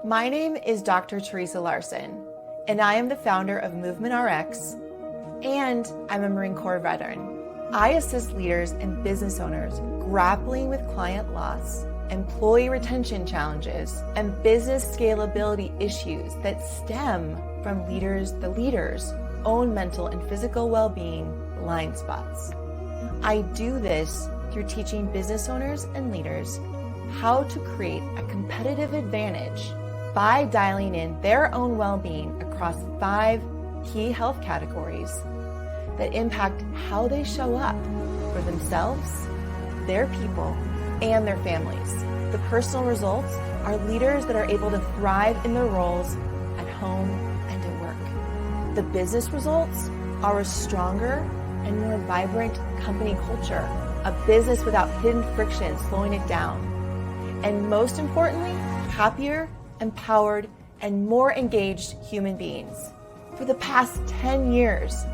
My name is Dr. Teresa Larson, and I am the founder of Movement RX, and I'm a Marine Corps veteran. I assist leaders and business owners grappling with client loss, employee retention challenges, and business scalability issues that stem from the leaders' own mental and physical well-being blind spots. I do this through teaching business owners and leaders how to create a competitive advantage by dialing in their own well-being across 5 key health categories that impact how they show up for themselves, their people, and their families. The personal results are leaders that are able to thrive in their roles at home and at work. The business results are a stronger and more vibrant company culture, a business without hidden friction slowing it down, and most importantly, happier, empowered, and more engaged human beings. For the past 10 years,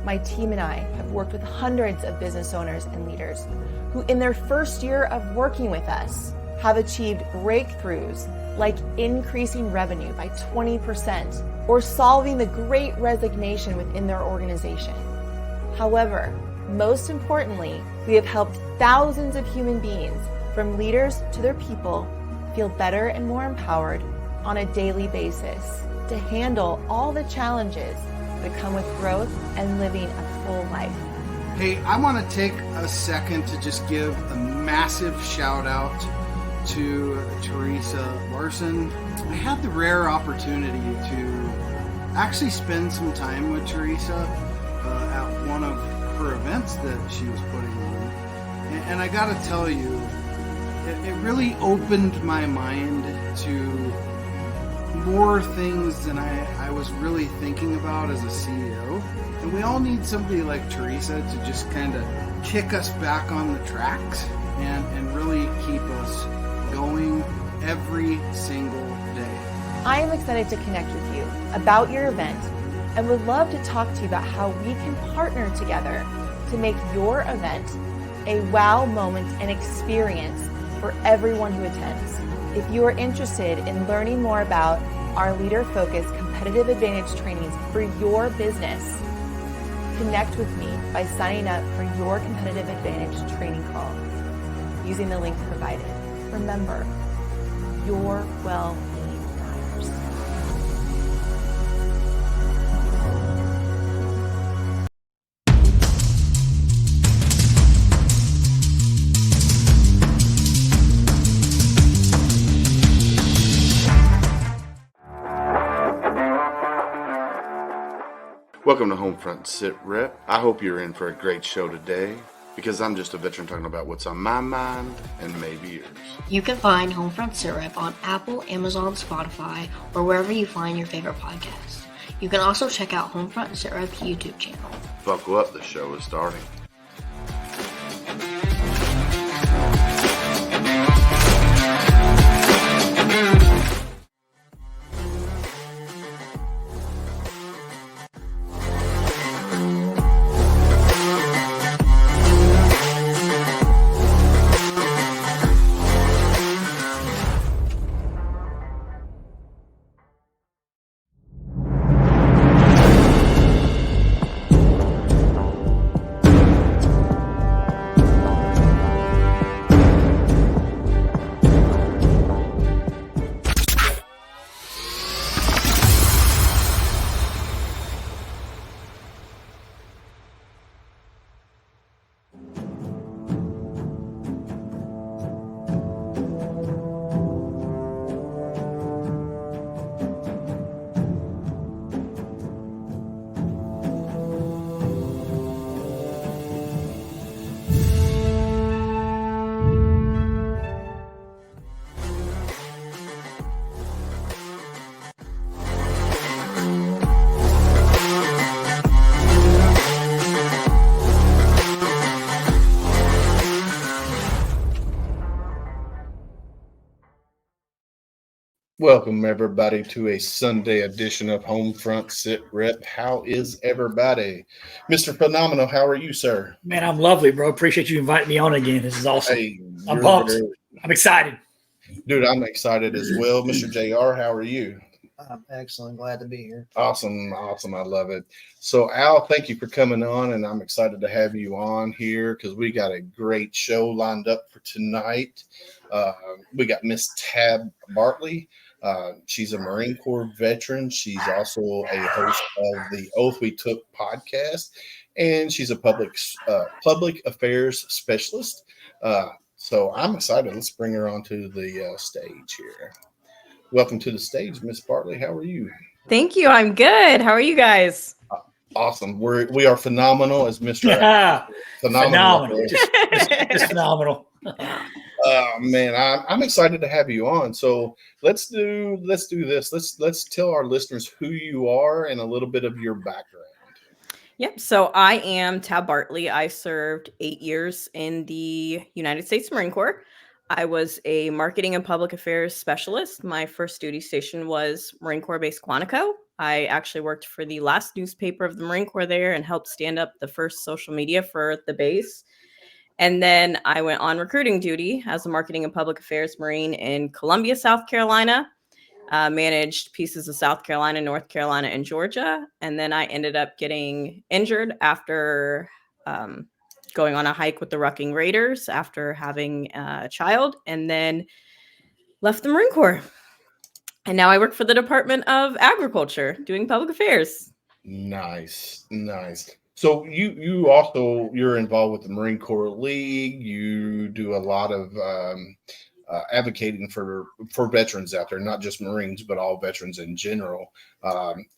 my team and I have worked with hundreds of business owners and leaders who in their first year of working with us have achieved breakthroughs like increasing revenue by 20% or solving the great resignation within their organization. However, most importantly, we have helped thousands of human beings, from leaders to their people, feel better and more empowered on a daily basis to handle all the challenges that come with growth and living a full life. Hey, I want to take a second to just give a massive shout out to Teresa Larson. I had the rare opportunity to actually spend some time with Teresa at one of her events that she was putting on. And I got to tell you, it really opened my mind to more things than I was really thinking about as a CEO. And we all need somebody like Teresa to just kind of kick us back on the tracks and really keep us going every single day. I am excited to connect with you about your event and would love to talk to you about how we can partner together to make your event a wow moment and experience for everyone who attends. If you are interested in learning more about our leader-focused competitive advantage trainings for your business, connect with me by signing up for your competitive advantage training call using the link provided. Remember, your well-being matters. Welcome to Homefront Sit Rep. I hope you're in for a great show today because I'm just a veteran talking about what's on my mind and maybe yours. You can find Homefront Sit Rep on Apple, Amazon, Spotify, or wherever you find your favorite podcasts. You can also check out Homefront Sit Rep's YouTube channel. Buckle up, the show is starting. Welcome, everybody, to a Sunday edition of Homefront Sit Rep. How is everybody? Mr. Phenomenal, how are you, sir? Man, I'm lovely, bro. Appreciate you inviting me on again. This is awesome. Hey, I'm pumped. I'm excited. Dude, I'm excited as well. Mr. JR, how are you? I'm excellent. Glad to be here. Awesome. Awesome. I love it. So, Al, thank you for coming on, and I'm excited to have you on here because we got a great show lined up for tonight. We got Miss Tab Bartley. She's a Marine Corps veteran. She's also a host of the Oath We Took podcast, and she's a public affairs specialist. So I'm excited. Let's bring her onto the stage here. Welcome to the stage, Miss Bartley. How are you? Thank you. I'm good. How are you guys? Awesome. We are phenomenal, as Mr. Yeah, phenomenal. Phenomenal. Just phenomenal. Man, I'm excited to have you on. So let's do this. Let's tell our listeners who you are and a little bit of your background. Yep. So I am Tab Bartley. I served 8 years in the United States Marine Corps. I was a marketing and public affairs specialist. My first duty station was Marine Corps Base Quantico. I actually worked for the last newspaper of the Marine Corps there and helped stand up the first social media for the base. And then I went on recruiting duty as a marketing and public affairs Marine in Columbia, South Carolina. Managed pieces of South Carolina, North Carolina, and Georgia. And then I ended up getting injured after going on a hike with the Rucking Raiders after having a child, and then left the Marine Corps. And now I work for the Department of Agriculture doing public affairs. Nice. So you're involved with the Marine Corps League. You do a lot of advocating for veterans out there, not just Marines, but all veterans in general.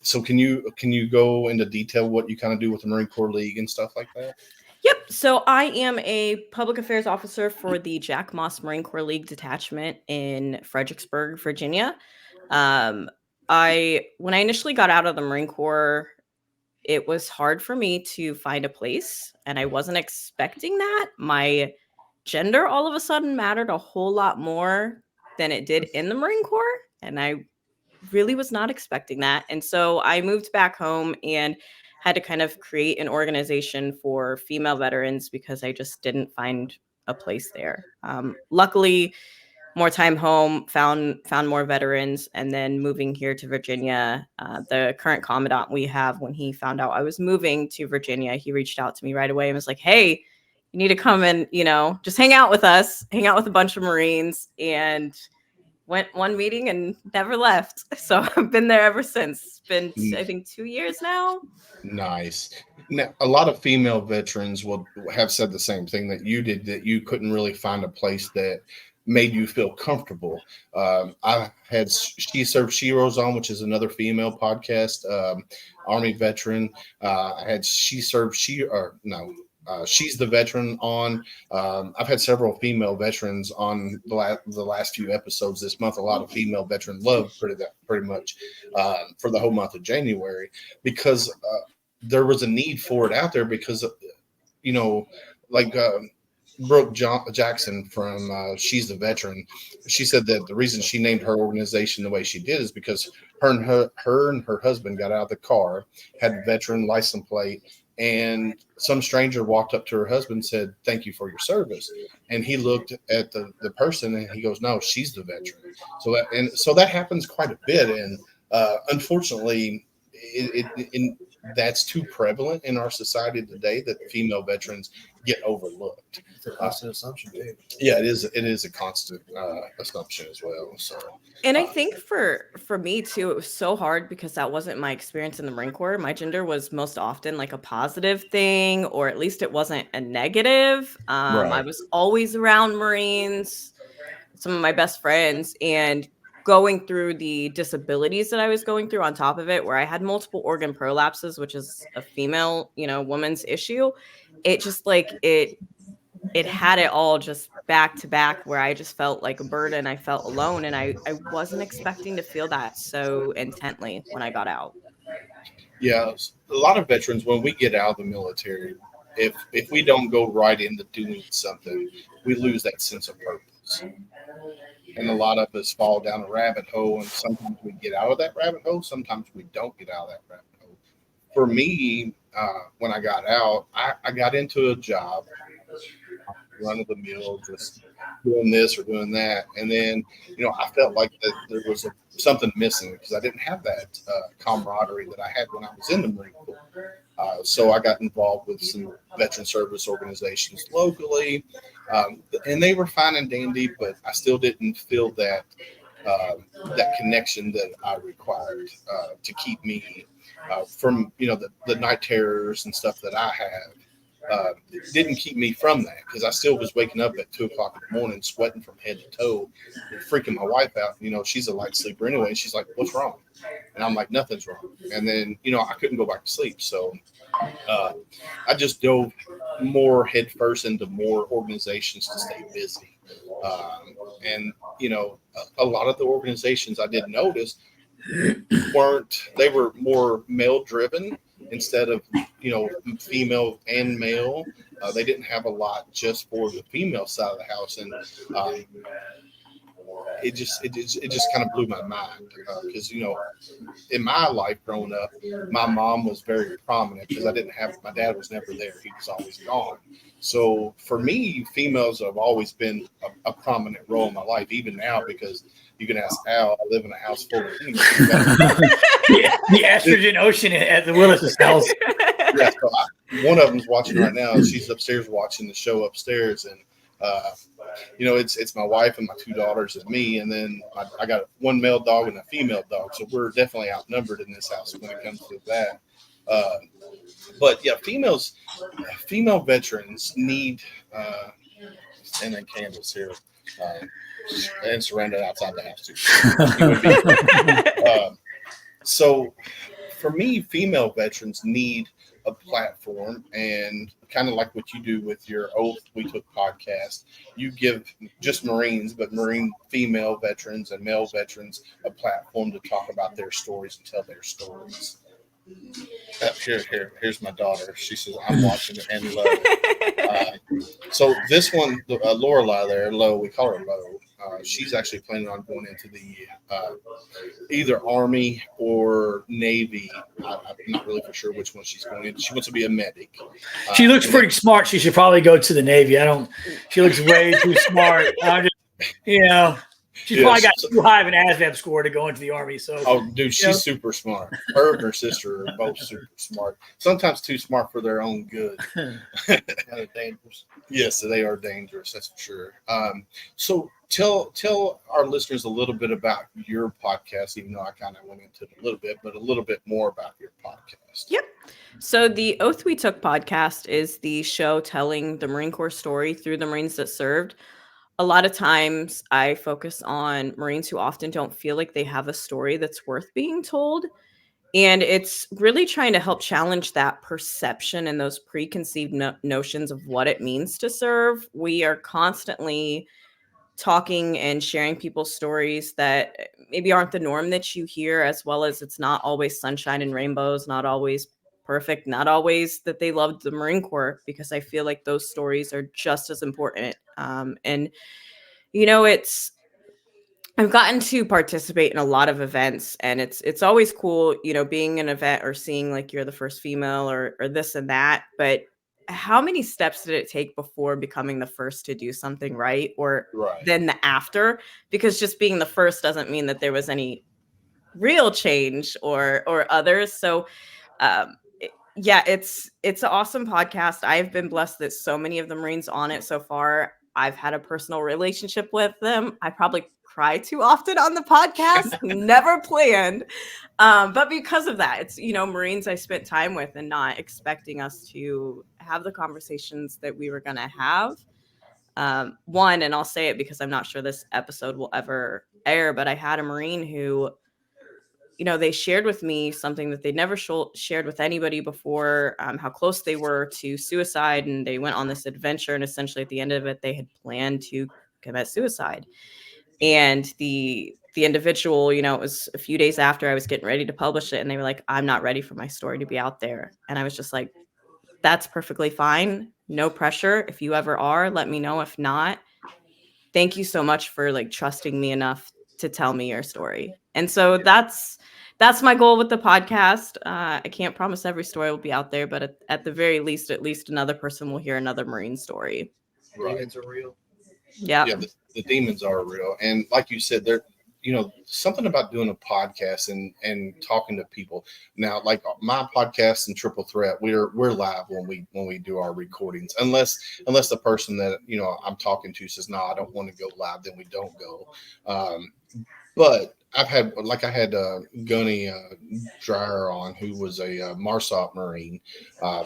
So can you go into detail what you kind of do with the Marine Corps League and stuff like that? Yep. So I am a public affairs officer for the Jack Moss Marine Corps League detachment in Fredericksburg, Virginia. When I initially got out of the Marine Corps, it was hard for me to find a place, and I wasn't expecting that. My gender all of a sudden mattered a whole lot more than it did in the Marine Corps, and I really was not expecting that. And so I moved back home and had to kind of create an organization for female veterans because I just didn't find a place there. Luckily, more time home, found more veterans, and then moving here to Virginia, the current commandant we have, when he found out I was moving to Virginia, he reached out to me right away and was like, "Hey, you need to come and, just hang out with us, hang out with a bunch of Marines." And went one meeting and never left. So I've been there ever since. It's been, I think, 2 years now. Nice. Now, a lot of female veterans will have said the same thing that you did, that you couldn't really find a place that made you feel comfortable. I had She Served Sheroes on, which is another female podcast, Army veteran. I had She's the Veteran on. I've had several female veterans on the last few episodes this month. A lot of female veteran love pretty much for the whole month of January, because there was a need for it out there, because Brooke Jackson from She's the Veteran, she said that the reason she named her organization the way she did is because her and her husband got out of the car, had a veteran license plate, and some stranger walked up to her husband and said, "Thank you for your service." And he looked at the person and he goes, "No, she's the veteran." So that happens quite a bit. And unfortunately, that's too prevalent in our society today that female veterans get overlooked. It's a constant assumption, too. Yeah, it is a constant assumption as well. So, and I think for me too, it was so hard because that wasn't my experience in the Marine Corps. My gender was most often like a positive thing, or at least it wasn't a negative. Right. I was always around Marines, some of my best friends, and going through the disabilities that I was going through on top of it, where I had multiple organ prolapses, which is a female, woman's issue. It just it had it all just back to back, where I just felt like a burden. I felt alone, and I wasn't expecting to feel that so intently when I got out. Yeah, a lot of veterans, when we get out of the military, if we don't go right into doing something, we lose that sense of purpose. And a lot of us fall down a rabbit hole, and sometimes we get out of that rabbit hole, sometimes we don't get out of that rabbit hole. For me, when I got out, I got into a job, run of the mill, just doing this or doing that. And then, I felt like that there was something missing because I didn't have that camaraderie that I had when I was in the Marine Corps. So I got involved with some veteran service organizations locally, and they were fine and dandy, but I still didn't feel that connection that I required to keep me from the night terrors and stuff that I have. It didn't keep me from that because I still was waking up at 2:00 in the morning, sweating from head to toe, freaking my wife out. She's a light sleeper anyway. And she's like, "What's wrong?" And I'm like, "Nothing's wrong." And then, I couldn't go back to sleep. So I just dove more headfirst into more organizations to stay busy. And a lot of the organizations I did notice they were more male driven instead of female and male. They didn't have a lot just for the female side of the house, and it just kind of blew my mind because in my life growing up, my mom was very prominent because my dad was never there. He was always gone. So for me, females have always been a prominent role in my life, even now, because you can ask Al, I live in a house full of females. The estrogen ocean at the Willis's house. Yeah, so one of them's watching right now. She's upstairs watching the show upstairs, and it's my wife and my 2 daughters and me, and then I got one male dog and a female dog, so we're definitely outnumbered in this house when it comes to that. But yeah, female veterans need, and then Candace here, and surrounded outside the house too. So for me, female veterans need a platform, and kind of like what you do with your Oath We Took podcast, you give just Marines, but Marine female veterans and male veterans a platform to talk about their stories and tell their stories. Here's my daughter. She says, "I'm watching it," and Lo. So this one, Lorelei there, Lo, we call her Lo. She's actually planning on going into the either Army or Navy. I'm not really for sure which one she's going into. She wants to be a medic. She looks pretty smart. She should probably go to the Navy. She looks way too smart. She's probably got too high of an ASVAB score to go into the Army. So, dude, she's super smart. Her and her sister are both super smart. Sometimes too smart for their own good. They're dangerous. Yes, they are dangerous. That's for sure. So tell our listeners a little bit about your podcast, even though I kind of went into it a little bit, but a little bit more about your podcast. Yep. So the Oath We Took podcast is the show telling the Marine Corps story through the Marines that served. A lot of times I focus on Marines who often don't feel like they have a story that's worth being told. And it's really trying to help challenge that perception and those preconceived notions of what it means to serve. We are constantly talking and sharing people's stories that maybe aren't the norm that you hear, as well as it's not always sunshine and rainbows, not always perfect, not always that they loved the Marine Corps, because I feel like those stories are just as important. I've gotten to participate in a lot of events, and it's always cool, being an event or seeing like you're the first female or this and that. But how many steps did it take before becoming the first to do something right, or then the after? Because just being the first doesn't mean that there was any real change or others. So it's an awesome podcast. I've been blessed that so many of the Marines on it so far, I've had a personal relationship with them. I probably cry too often on the podcast, never planned. But because of that, it's, Marines I spent time with and not expecting us to have the conversations that we were going to have. One, and I'll say it because I'm not sure this episode will ever air, but I had a Marine who, they shared with me something that they'd never shared with anybody before, how close they were to suicide. And they went on this adventure, and essentially at the end of it, they had planned to commit suicide. And the individual, it was a few days after I was getting ready to publish it, and they were like, "I'm not ready for my story to be out there." And I was just like, "That's perfectly fine. No pressure. If you ever are, let me know. If not, thank you so much for like trusting me enough to tell me your story." And so that's my goal with the podcast. I can't promise every story will be out there, but at the very least, at least another person will hear another Marine story. Aliens are real. Yeah. The demons are real. And like you said, they're, something about doing a podcast and talking to people. Now, like my podcast and Triple Threat, we're live when we do our recordings, unless the person that I'm talking to says, no, I don't want to go live, then we don't go. But I had Gunny Dreyer on, who was a MARSOC Marine.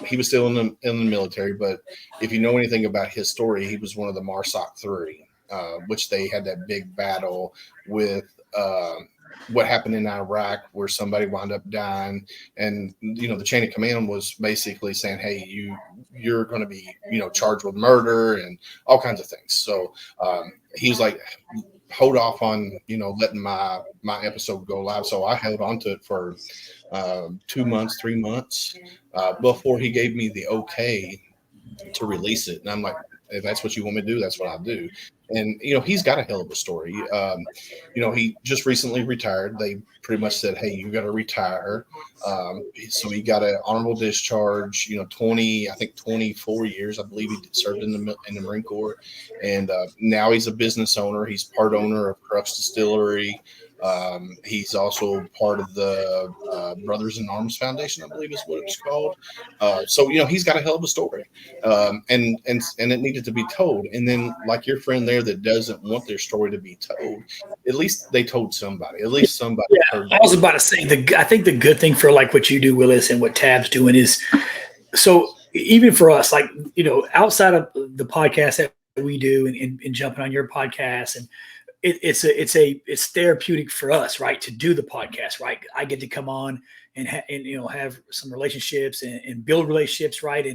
He was still in the military, but if you know anything about his story, he was one of the MARSOC 3, which they had that big battle with what happened in Iraq, where somebody wound up dying, and the chain of command was basically saying, "Hey, you're going to be charged with murder and all kinds of things." So he was like, hold off on letting my episode go live. So I held on to it for 2 months, 3 months before he gave me the okay to release it. And I'm like, if that's what you want me to do, that's what I'll do. And he's got a hell of a story. He just recently retired. They pretty much said, hey, you got to retire. So he got an honorable discharge, 24 years, I believe he served in the Marine Corps. And now he's a business owner. He's part owner of Crux Distillery. He's also part of the Brothers in Arms Foundation, I believe is what it's called. So he's got a hell of a story, and it needed to be told. And then, like your friend there that doesn't want their story to be told, at least they told somebody. At least somebody heard. I was about to say I think the good thing for like what you do, Willis, and what Tab's doing is, so even for us, like outside of the podcast that we do and jumping on your podcast and. It's therapeutic for us, right, to do the podcast, right? I get to come on and have some relationships and build relationships, right,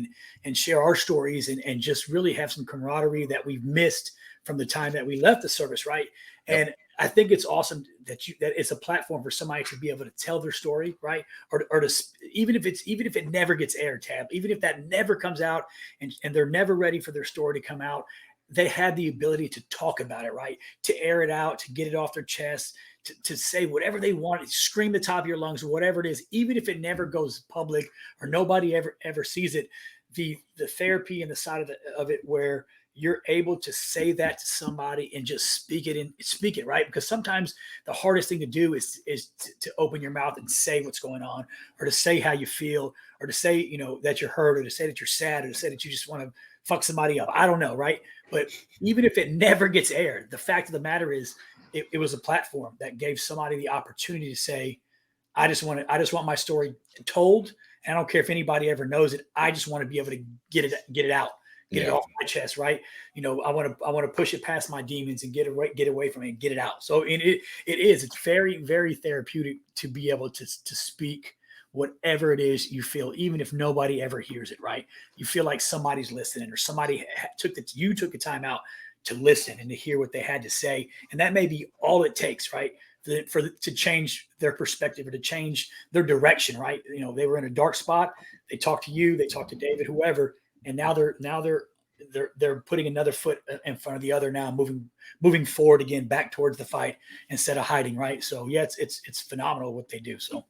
and share our stories and just really have some camaraderie that we've missed from the time that we left the service, right? Yep. And I think it's awesome that it's a platform for somebody to be able to tell their story, right? Or to even if it never gets aired, Tab, even if that never comes out and they're never ready for their story to come out. They had the ability to talk about it, right? To air it out, to get it off their chest, to say whatever they want, scream the top of your lungs, whatever it is, even if it never goes public or nobody ever sees it. The therapy and the side of it where you're able to say that to somebody and just speak it, right? Because sometimes the hardest thing to do is to open your mouth and say what's going on, or to say how you feel, or to say, that you're hurt, or to say that you're sad, or to say that you just want to fuck somebody up. I don't know, right? But even if it never gets aired, the fact of the matter is it was a platform that gave somebody the opportunity to say, I just want my story told. And I don't care if anybody ever knows it. I just want to be able to get it out, get it off my chest, right? I want to push it past my demons and get away from it and get it out. So it's very, very therapeutic to be able to speak whatever it is you feel, even if nobody ever hears it, right? You feel like somebody's listening, or somebody took the time out to listen and to hear what they had to say. And that may be all it takes, right? To change their perspective or to change their direction, right? They were in a dark spot. They talked to you, they talked to David, whoever, and now they're putting another foot in front of the other now, moving forward again, back towards the fight instead of hiding, right? So yeah, it's phenomenal what they do. So.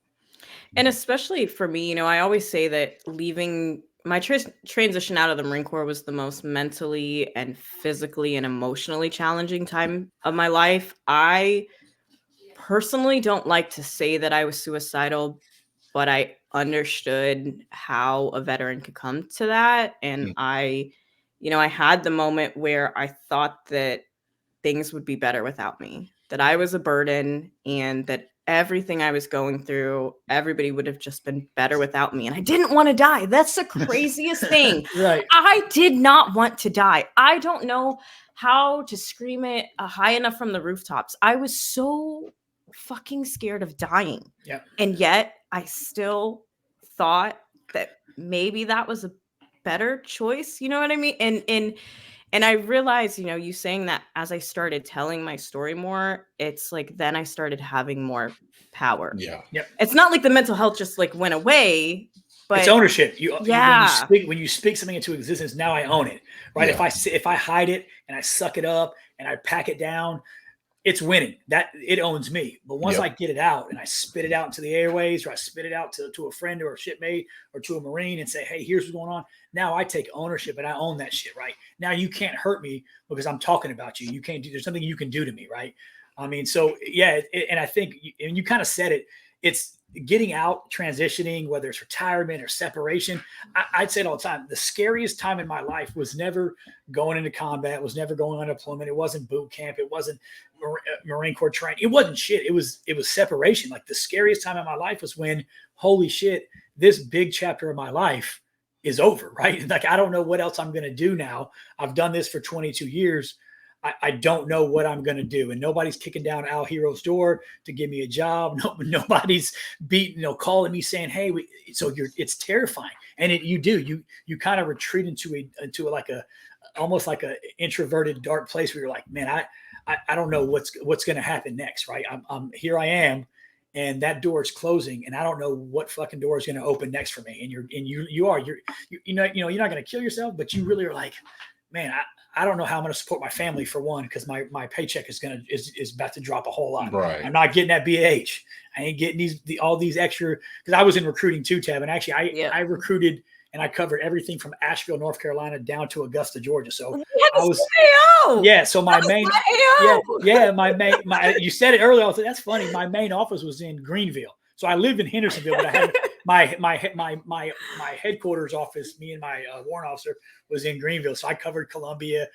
And especially for me, I always say that leaving my transition out of the Marine Corps was the most mentally and physically and emotionally challenging time of my life. I personally don't like to say that I was suicidal, but I understood how a veteran could come to that. And I had the moment where I thought that things would be better without me, that I was a burden, and that everything I was going through, everybody would have just been better without me. And I didn't want to die. That's the craziest thing. Right. I did not want to die. I don't know how to scream it high enough from the rooftops. I was so fucking scared of dying. Yeah. And yet I still thought that maybe that was a better choice. You know what I mean? And I realized, you saying that as I started telling my story more, it's like, then I started having more power. Yeah. Yep. It's not like the mental health just like went away, but it's ownership. Yeah. When you speak something into existence, now I own it, right? Yeah. If I hide it and I suck it up and I pack it down, it's winning. That it owns me. But once Yep. I get it out and I spit it out into the airways, or I spit it out to a friend or a shipmate or to a Marine and say, hey, here's what's going on. Now I take ownership and I own that shit, right? Now you can't hurt me because I'm talking about you. You can't do, there's something you can do to me, right? I mean, so yeah, and I think, and you kind of said it, it's getting out, transitioning, whether it's retirement or separation. I'd say it all the time. The scariest time in my life was never going into combat, was never going on deployment. It wasn't boot camp. It wasn't Marine Corps training. It wasn't shit. It was separation. Like the scariest time in my life was when, holy shit, this big chapter of my life is over, right? Like, I don't know what else I'm going to do now. I've done this for 22 years. I don't know what I'm going to do. And nobody's kicking down Al Hero's door to give me a job. Nobody's calling me saying, hey, it's terrifying. And you kind of retreat into like almost like a introverted, dark place where you're like, man, I don't know what's going to happen next. Right. I'm here. I am. And that door is closing and I don't know what fucking door is going to open next for me. And you're not going to kill yourself, but you really are like, man, I don't know how I'm going to support my family for one, because my paycheck is about to drop a whole lot. Right. I'm not getting that BAH. I ain't getting all these extra, because I was in recruiting too, Tab, and actually I recruited and I covered everything from Asheville, North Carolina, down to Augusta, Georgia. So I was So my main you said it earlier. I was like, that's funny. My main office was in Greenville. So I lived in Hendersonville, but I had my headquarters office, me and my warrant officer, was in Greenville. So I covered Columbia.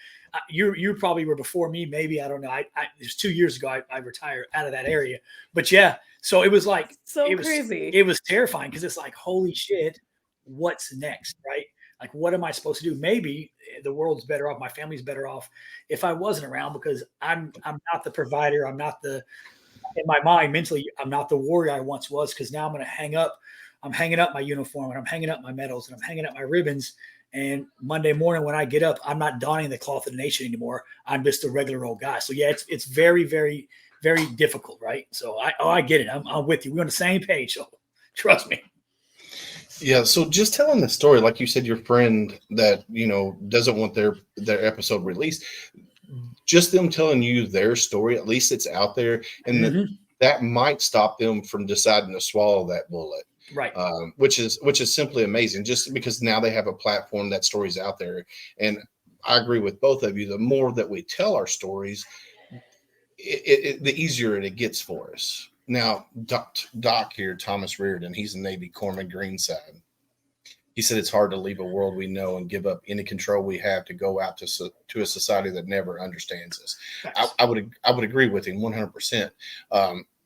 You probably were before me, maybe. I don't know. It was 2 years ago I retired out of that area. But yeah, so it was like crazy. It was terrifying because it's like, holy shit, what's next, right? Like, what am I supposed to do? Maybe the world's better off, my family's better off if I wasn't around, because I'm not the provider. I'm not the, in my mind, mentally, I'm not the warrior I once was, because now I'm hanging up my uniform, and I'm hanging up my medals, and I'm hanging up my ribbons. And Monday morning when I get up, I'm not donning the cloth of the nation anymore. I'm just a regular old guy. So yeah, it's very, very, very difficult, right? So I get it. I'm with you. We're on the same page. So trust me. Yeah. So just telling the story, like you said, your friend that, doesn't want their episode released, just them telling you their story, at least it's out there. And that might stop them from deciding to swallow that bullet. Right. Which is simply amazing, just because now they have a platform, that story's out there. And I agree with both of you. The more that we tell our stories, the easier it gets for us. Now, Doc here, Thomas Reardon, he's a Navy Corpsman, Greenside. He said it's hard to leave a world we know and give up any control we have to go out to a society that never understands us. Nice. I would agree with him 100%.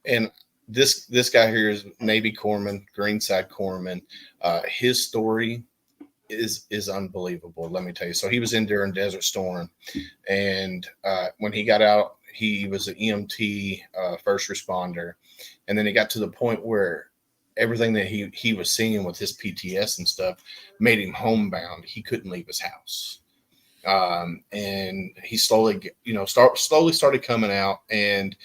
And this guy here is Navy Corpsman, Greenside Corpsman. His story is unbelievable. Let me tell you. So he was in during Desert Storm, and when he got out, he was an EMT, first responder, and then it got to the point where everything that he was seeing with his PTS and stuff made him homebound. He couldn't leave his house. And he slowly started coming out and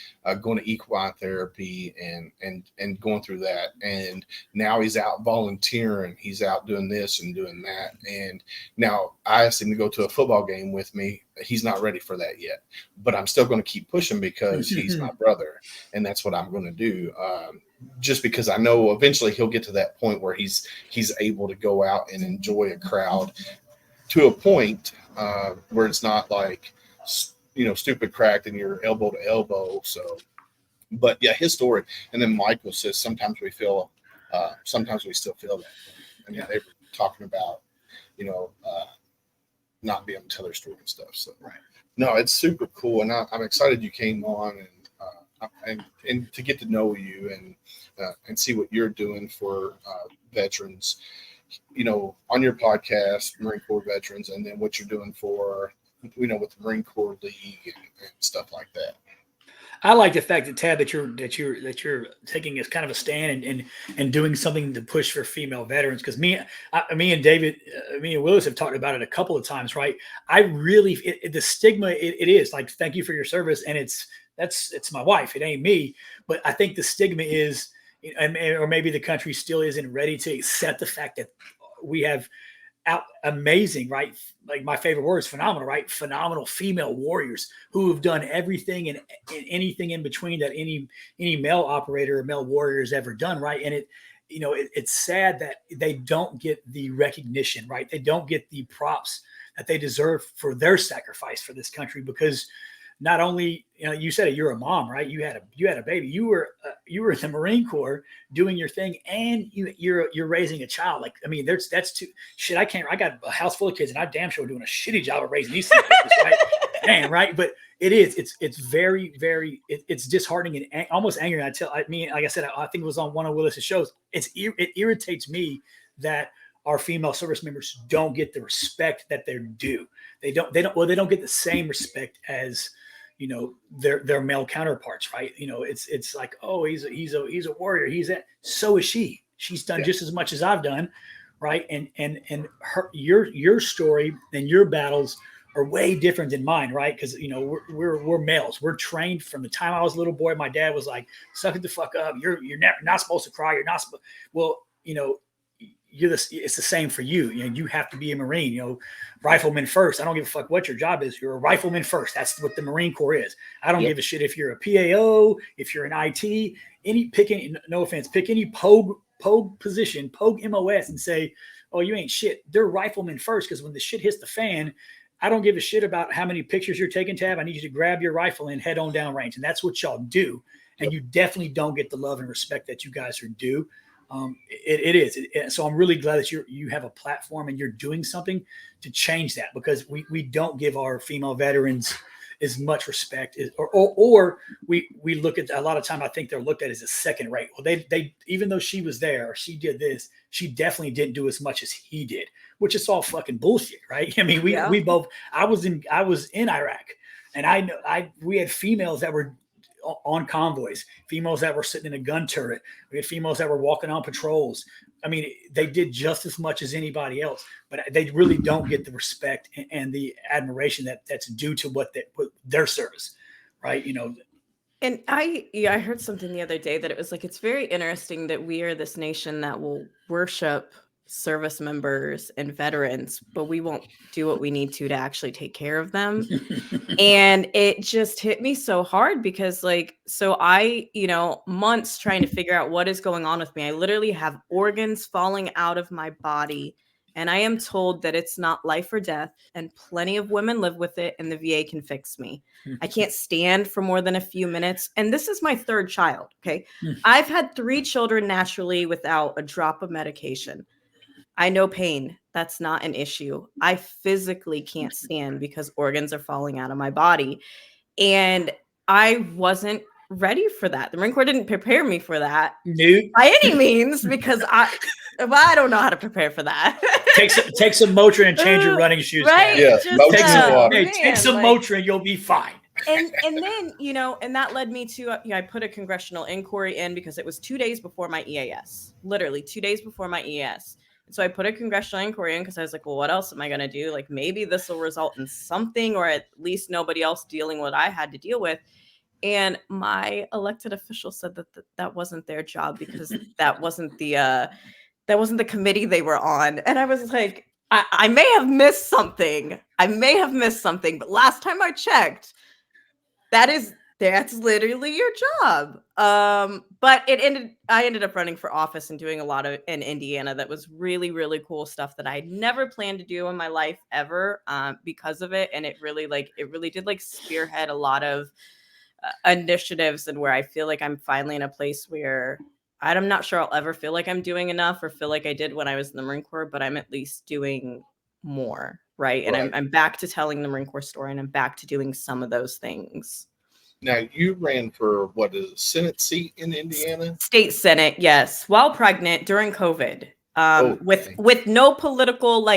going to equine therapy and going through that. And now he's out volunteering. He's out doing this and doing that. And now I asked him to go to a football game with me. He's not ready for that yet, but I'm still going to keep pushing because he's my brother, and that's what I'm going to do. Just because I know eventually he'll get to that point where he's able to go out and enjoy a crowd to a point where it's not like, stupid cracked and you're elbow to elbow. So, but yeah, his story. And then Michael says sometimes we still feel that. I mean, they were talking about, not being able to tell their story and stuff. So, right. No, it's super cool, and I'm excited you came on and to get to know you and see what you're doing for veterans. On your podcast, Marine Corps veterans, and then what you're doing for, with the Marine Corps League and stuff like that. I like the fact that, Tab, that you're taking as kind of a stand and doing something to push for female veterans. Because me and David, me and Willis have talked about it a couple of times, right? I really the stigma it is like, thank you for your service, and it's my wife, it ain't me. But I think the stigma is, or maybe the country still isn't ready to accept the fact that we have amazing, right? Like my favorite word is phenomenal, right? Phenomenal female warriors who have done everything and anything in between that any male operator or male warrior has ever done, right? And it's sad that they don't get the recognition, right? They don't get the props that they deserve for their sacrifice for this country, because not only, you said it, you're a mom, right? You had a baby. You were in the Marine Corps doing your thing, and you're raising a child. Like, I mean, that's too shit. I got a house full of kids, and I damn sure doing a shitty job of raising these things, right? Man, right? But it's very, very, it's disheartening and almost angry. Like I said, I think it was on one of Willis's shows. It irritates me that our female service members don't get the respect that they're due. They don't get the same respect as, their male counterparts, right? It's like, oh, he's a warrior. So is she. She's done just as much as I've done, right? And your story and your battles are way different than mine, right? Because we're males. We're trained from the time I was a little boy. My dad was like, "Suck it the fuck up. You're not supposed to cry. You're not supposed." Well, it's the same for you. You have to be a Marine, rifleman first. I don't give a fuck what your job is. You're a rifleman first. That's what the Marine Corps is. I don't give a shit if you're a PAO, if you're an IT, no offense, pick any POG position, POG MOS, and say, oh, you ain't shit. They're riflemen first, because when the shit hits the fan, I don't give a shit about how many pictures you're taking, Tab. I need you to grab your rifle and head on down range. And that's what y'all do. And you definitely don't get the love and respect that you guys are due. It is. So I'm really glad that you have a platform and you're doing something to change that, because we don't give our female veterans as much respect, or we look at, a lot of time I think they're looked at as a second rate. Well, they even though she was there or she did this, she definitely didn't do as much as he did, which is all fucking bullshit, right? I mean, we both. I was in Iraq, and we had females that were on convoys, females that were sitting in a gun turret. We had females that were walking on patrols. I mean, they did just as much as anybody else, but they really don't get the respect and the admiration that's due to their service, right? And I heard something the other day that it was like, it's very interesting that we are this nation that will worship service members and veterans, but we won't do what we need to actually take care of them. And it just hit me so hard, because so I, months trying to figure out what is going on with me. I literally have organs falling out of my body, and I am told that it's not life or death, and plenty of women live with it, and the VA can fix me. I can't stand for more than a few minutes. And this is my third child. Okay. I've had 3 children naturally without a drop of medication. I know pain. That's not an issue. I physically can't stand because organs are falling out of my body. And I wasn't ready for that. The Marine Corps didn't prepare me for that by any means, because I don't know how to prepare for that. Take some Motrin and change your running shoes. Right? Yeah, Take some Man, Motrin, you'll be fine. And then, and that led me to, I put a congressional inquiry in because it was 2 days before my EAS, literally 2 days before my EAS. So I put a congressional inquiry in because I was like, well, what else am I going to do? Like, maybe this will result in something, or at least nobody else dealing with what I had to deal with. And my elected official said that wasn't their job, because that wasn't the committee they were on. And I was like, I may have missed something. But last time I checked, that's literally your job. But I ended up running for office and doing a lot in Indiana that was really, really cool stuff that I had never planned to do in my life ever, because of it. And it really did spearhead a lot of initiatives, and where I feel like I'm finally in a place where I'm not sure I'll ever feel like I'm doing enough or feel like I did when I was in the Marine Corps, but I'm at least doing more. Right. And I'm back to telling the Marine Corps story, and I'm back to doing some of those things. Now, you ran for what is a Senate seat in Indiana? State Senate, yes, while pregnant during COVID, with no political,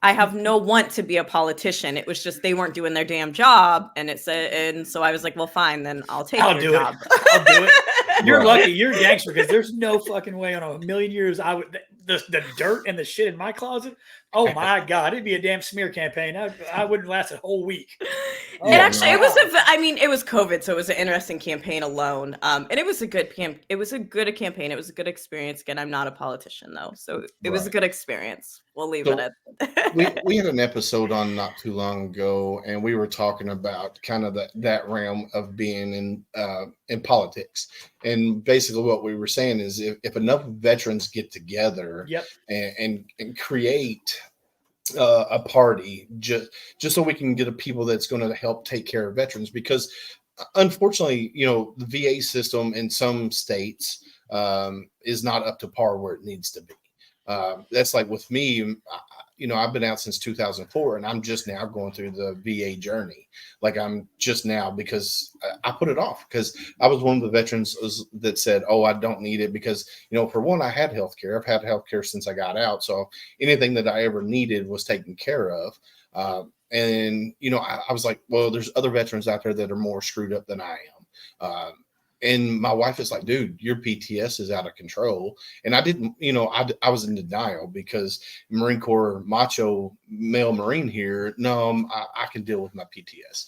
I have no want to be a politician. It was just they weren't doing their damn job, and so I was like, well, fine, then I'll do it. I'll do it. You're lucky. You're a gangster, because there's no fucking way on a million years I would. The dirt and the shit in my closet, Oh my God, it'd be a damn smear campaign. I wouldn't last a whole week. Oh, And actually, wow. it was COVID, so it was an interesting campaign alone. And it was a good campaign. It was a good experience. Again, I'm not a politician though, so it was a Right. good experience. We'll leave So it we at. had an episode on not too long ago, and we were talking about kind of that realm of being in politics. And basically, what we were saying is, if enough veterans get together, Yep. and create a party, just so we can get a people that's going to help take care of veterans, because unfortunately, the VA system in some states is not up to par where it needs to be. That's like with me. I've been out since 2004, and I'm just now going through the VA journey. Like, I'm just now, because I put it off, because I was one of the veterans that said, "Oh, I don't need it," because for one, I had healthcare. I've had healthcare since I got out, so anything that I ever needed was taken care of. And I was like, well, there's other veterans out there that are more screwed up than I am. And my wife is like, dude, your PTS is out of control. And I didn't, I was in denial, because Marine Corps macho male Marine here. No, I can deal with my PTS.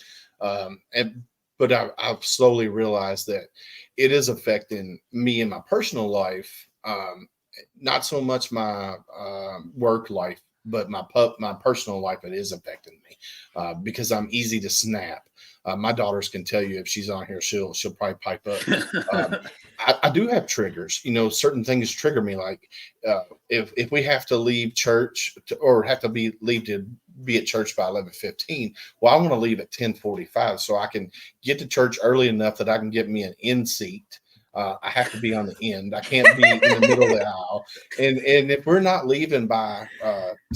But I've slowly realized that it is affecting me in my personal life. Not so much my work life, but my personal life, it is affecting me because I'm easy to snap. My daughters can tell you, if she's on here, she'll probably pipe up. I do have triggers. Certain things trigger me. Like if we have to leave church or have to leave to be at church by 11:15, well, I want to leave at 10:45 so I can get to church early enough that I can get me an end seat. I have to be on the end. I can't be in the middle of the aisle. And if we're not leaving by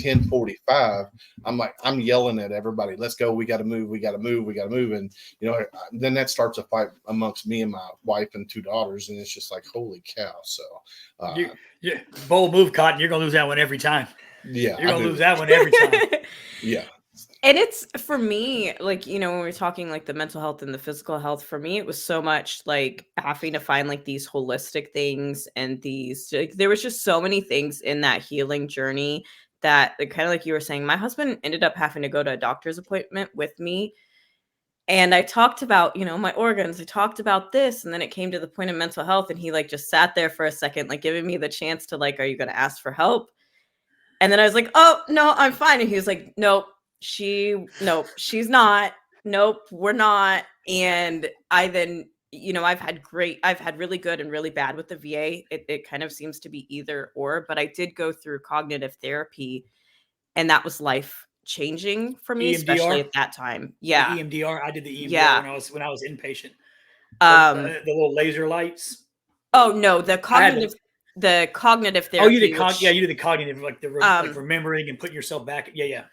10:45, I'm yelling at everybody, "Let's go! We got to move! We got to move! We got to move!" And then that starts a fight amongst me and my wife and two daughters, and it's just like, holy cow! So, bold move, Cotton. You're gonna lose that one every time. Yeah, you're gonna lose that one every time. Yeah. And it's, for me, like, when we're talking like the mental health and the physical health, for me, it was so much like having to find like these holistic things, and there was just so many things in that healing journey that, like, kind of like you were saying, my husband ended up having to go to a doctor's appointment with me. And I talked about, my organs, I talked about this, and then it came to the point of mental health, and he like just sat there for a second, like giving me the chance to like, are you going to ask for help? And then I was like, oh no, I'm fine. And he was like, nope, she's not. Nope, we're not. And I then, I've had really good and really bad with the VA. It kind of seems to be either or, but I did go through cognitive therapy, and that was life changing for me, EMDR? especially at that time. Yeah. The EMDR. I did the EMDR Yeah. when I was inpatient. The little laser lights. Oh no, the cognitive therapy. Oh, you did you did the cognitive, like like remembering and putting yourself back. Yeah.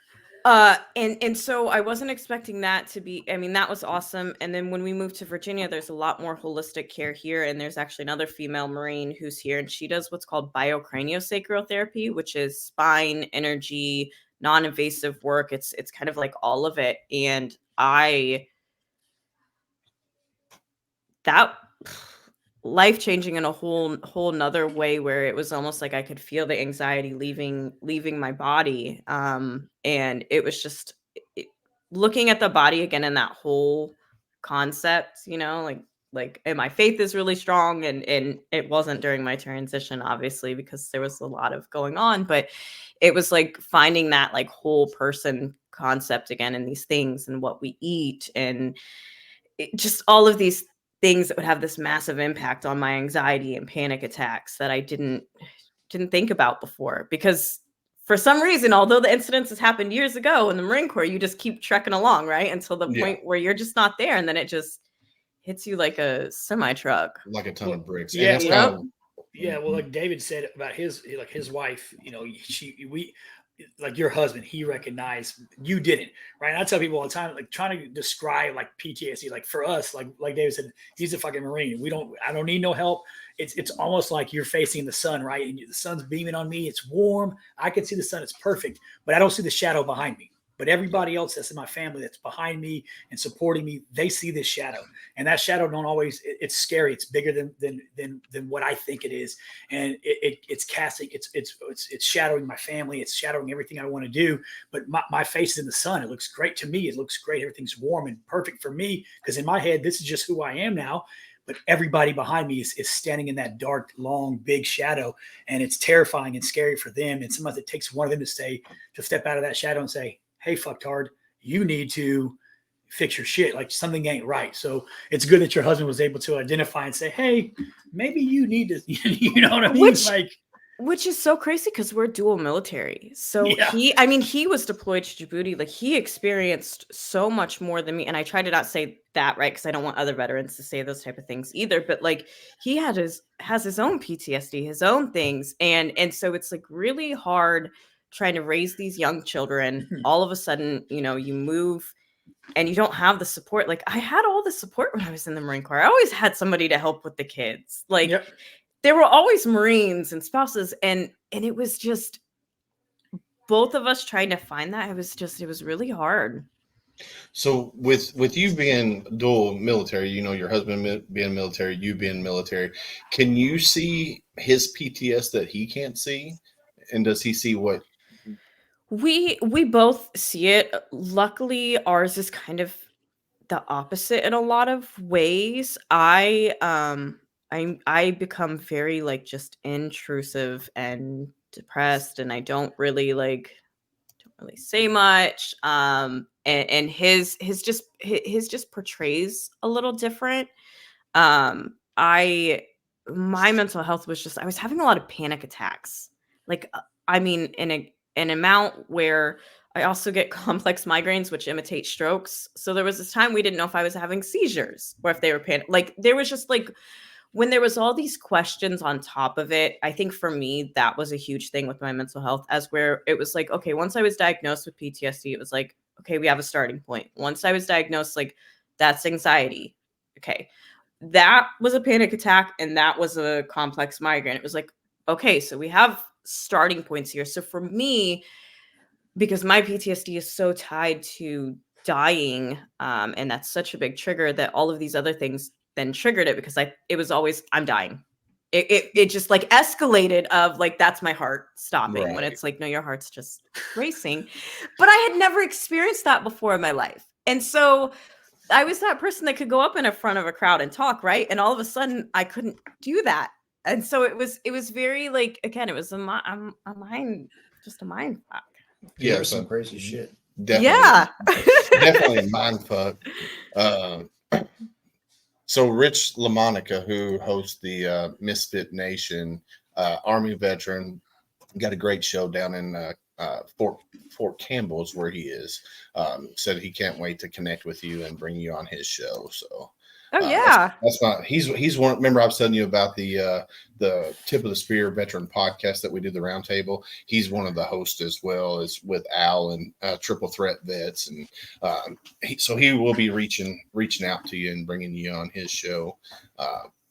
And so I wasn't expecting that to be, that was awesome. And then when we moved to Virginia, there's a lot more holistic care here. And there's actually another female Marine who's here, and she does what's called biocraniosacral therapy, which is spine, energy, non-invasive work. It's kind of like all of it. And that life-changing in a whole nother way, where it was almost like I could feel the anxiety leaving my body. And it was just looking at the body again in that whole concept, and my faith is really strong, and it wasn't during my transition, obviously, because there was a lot of going on, but it was like finding that like whole person concept again in these things, and what we eat, and just all of these things that would have this massive impact on my anxiety and panic attacks that I didn't think about before. Because for some reason, although the incidents has happened years ago in the Marine Corps, you just keep trekking along, right? Until the point where you're just not there. And then it just hits you like a semi truck. Like a ton of bricks. Yeah. Well, like David said about his wife, like your husband, he recognized, you didn't, right? And I tell people all the time, like trying to describe like PTSD, like for us, like David said, he's a fucking Marine. I don't need no help. It's almost like you're facing the sun, right? And the sun's beaming on me. It's warm. I can see the sun. It's perfect, but I don't see the shadow behind me. but everybody else that's in my family that's behind me and supporting me, they see this shadow, and that shadow don't always, it's scary. It's bigger than what I think it is. And it's casting, it's shadowing my family. It's shadowing everything I want to do. But my face is in the sun. It looks great to me. It looks great. Everything's warm and perfect for me. Because in my head, this is just who I am now. But everybody behind me is standing in that dark, long, big shadow. And it's terrifying and scary for them. And sometimes it takes one of them to step out of that shadow and say, hey, fucktard, you need to fix your shit. Like something ain't right. So it's good that your husband was able to identify and say, hey, maybe you need to, you know what I mean? Which is so crazy because we're dual military. So Yeah. he was deployed to Djibouti. Like he experienced so much more than me. And I try to not say that, right? Because I don't want other veterans to say those type of things either. But like he has his own PTSD, his own things. And so it's like really hard trying to raise these young children. All of a sudden, you move and you don't have the support. Like I had all the support when I was in the Marine Corps. I always had somebody to help with the kids. Like, yep. There were always Marines and spouses, and it was just both of us trying to find that. It was really hard. So with you being dual military, your husband being military, you being military, can you see his PTS that he can't see? And does he see what? We both see it. Luckily, ours is kind of the opposite in a lot of ways. I become very like just intrusive and depressed, and I don't really say much. And his just portrays a little different. My mental health was just, I was having a lot of panic attacks. Like, in an amount where I also get complex migraines, which imitate strokes. So there was this time we didn't know if I was having seizures or if they were panic. Like there was just like, when there was all these questions on top of it, I think for me, that was a huge thing with my mental health, as where it was like, okay, once I was diagnosed with PTSD, it was like, okay, we have a starting point. Once I was diagnosed, like that's anxiety. Okay. That was a panic attack. And that was a complex migraine. It was like, okay, so we have starting points here. So for me, because my PTSD is so tied to dying, and that's such a big trigger, that all of these other things then triggered it, because it was always, I'm dying. It just like escalated of like, that's my heart stopping, Right. when it's like, no, your heart's just racing. But I had never experienced that before in my life. And so I was that person that could go up in front of a crowd and talk, right? And all of a sudden I couldn't do that. And so it was very like, again, it was a mind fuck. Yeah, Yeah, some crazy shit. Definitely, Yeah. definitely mind fuck. So Rich LaMonica, who hosts the Misfit Nation, Army veteran, got a great show down in Fort Campbell is where he is. Said he can't wait to connect with you and bring you on his show. So Oh yeah. that's not, he's one. Remember I was telling you about the Tip of the Spear veteran podcast that we do, the roundtable. He's one of the hosts, as well as with Al and Triple Threat vets, and so he will be reaching out to you and bringing you on his show.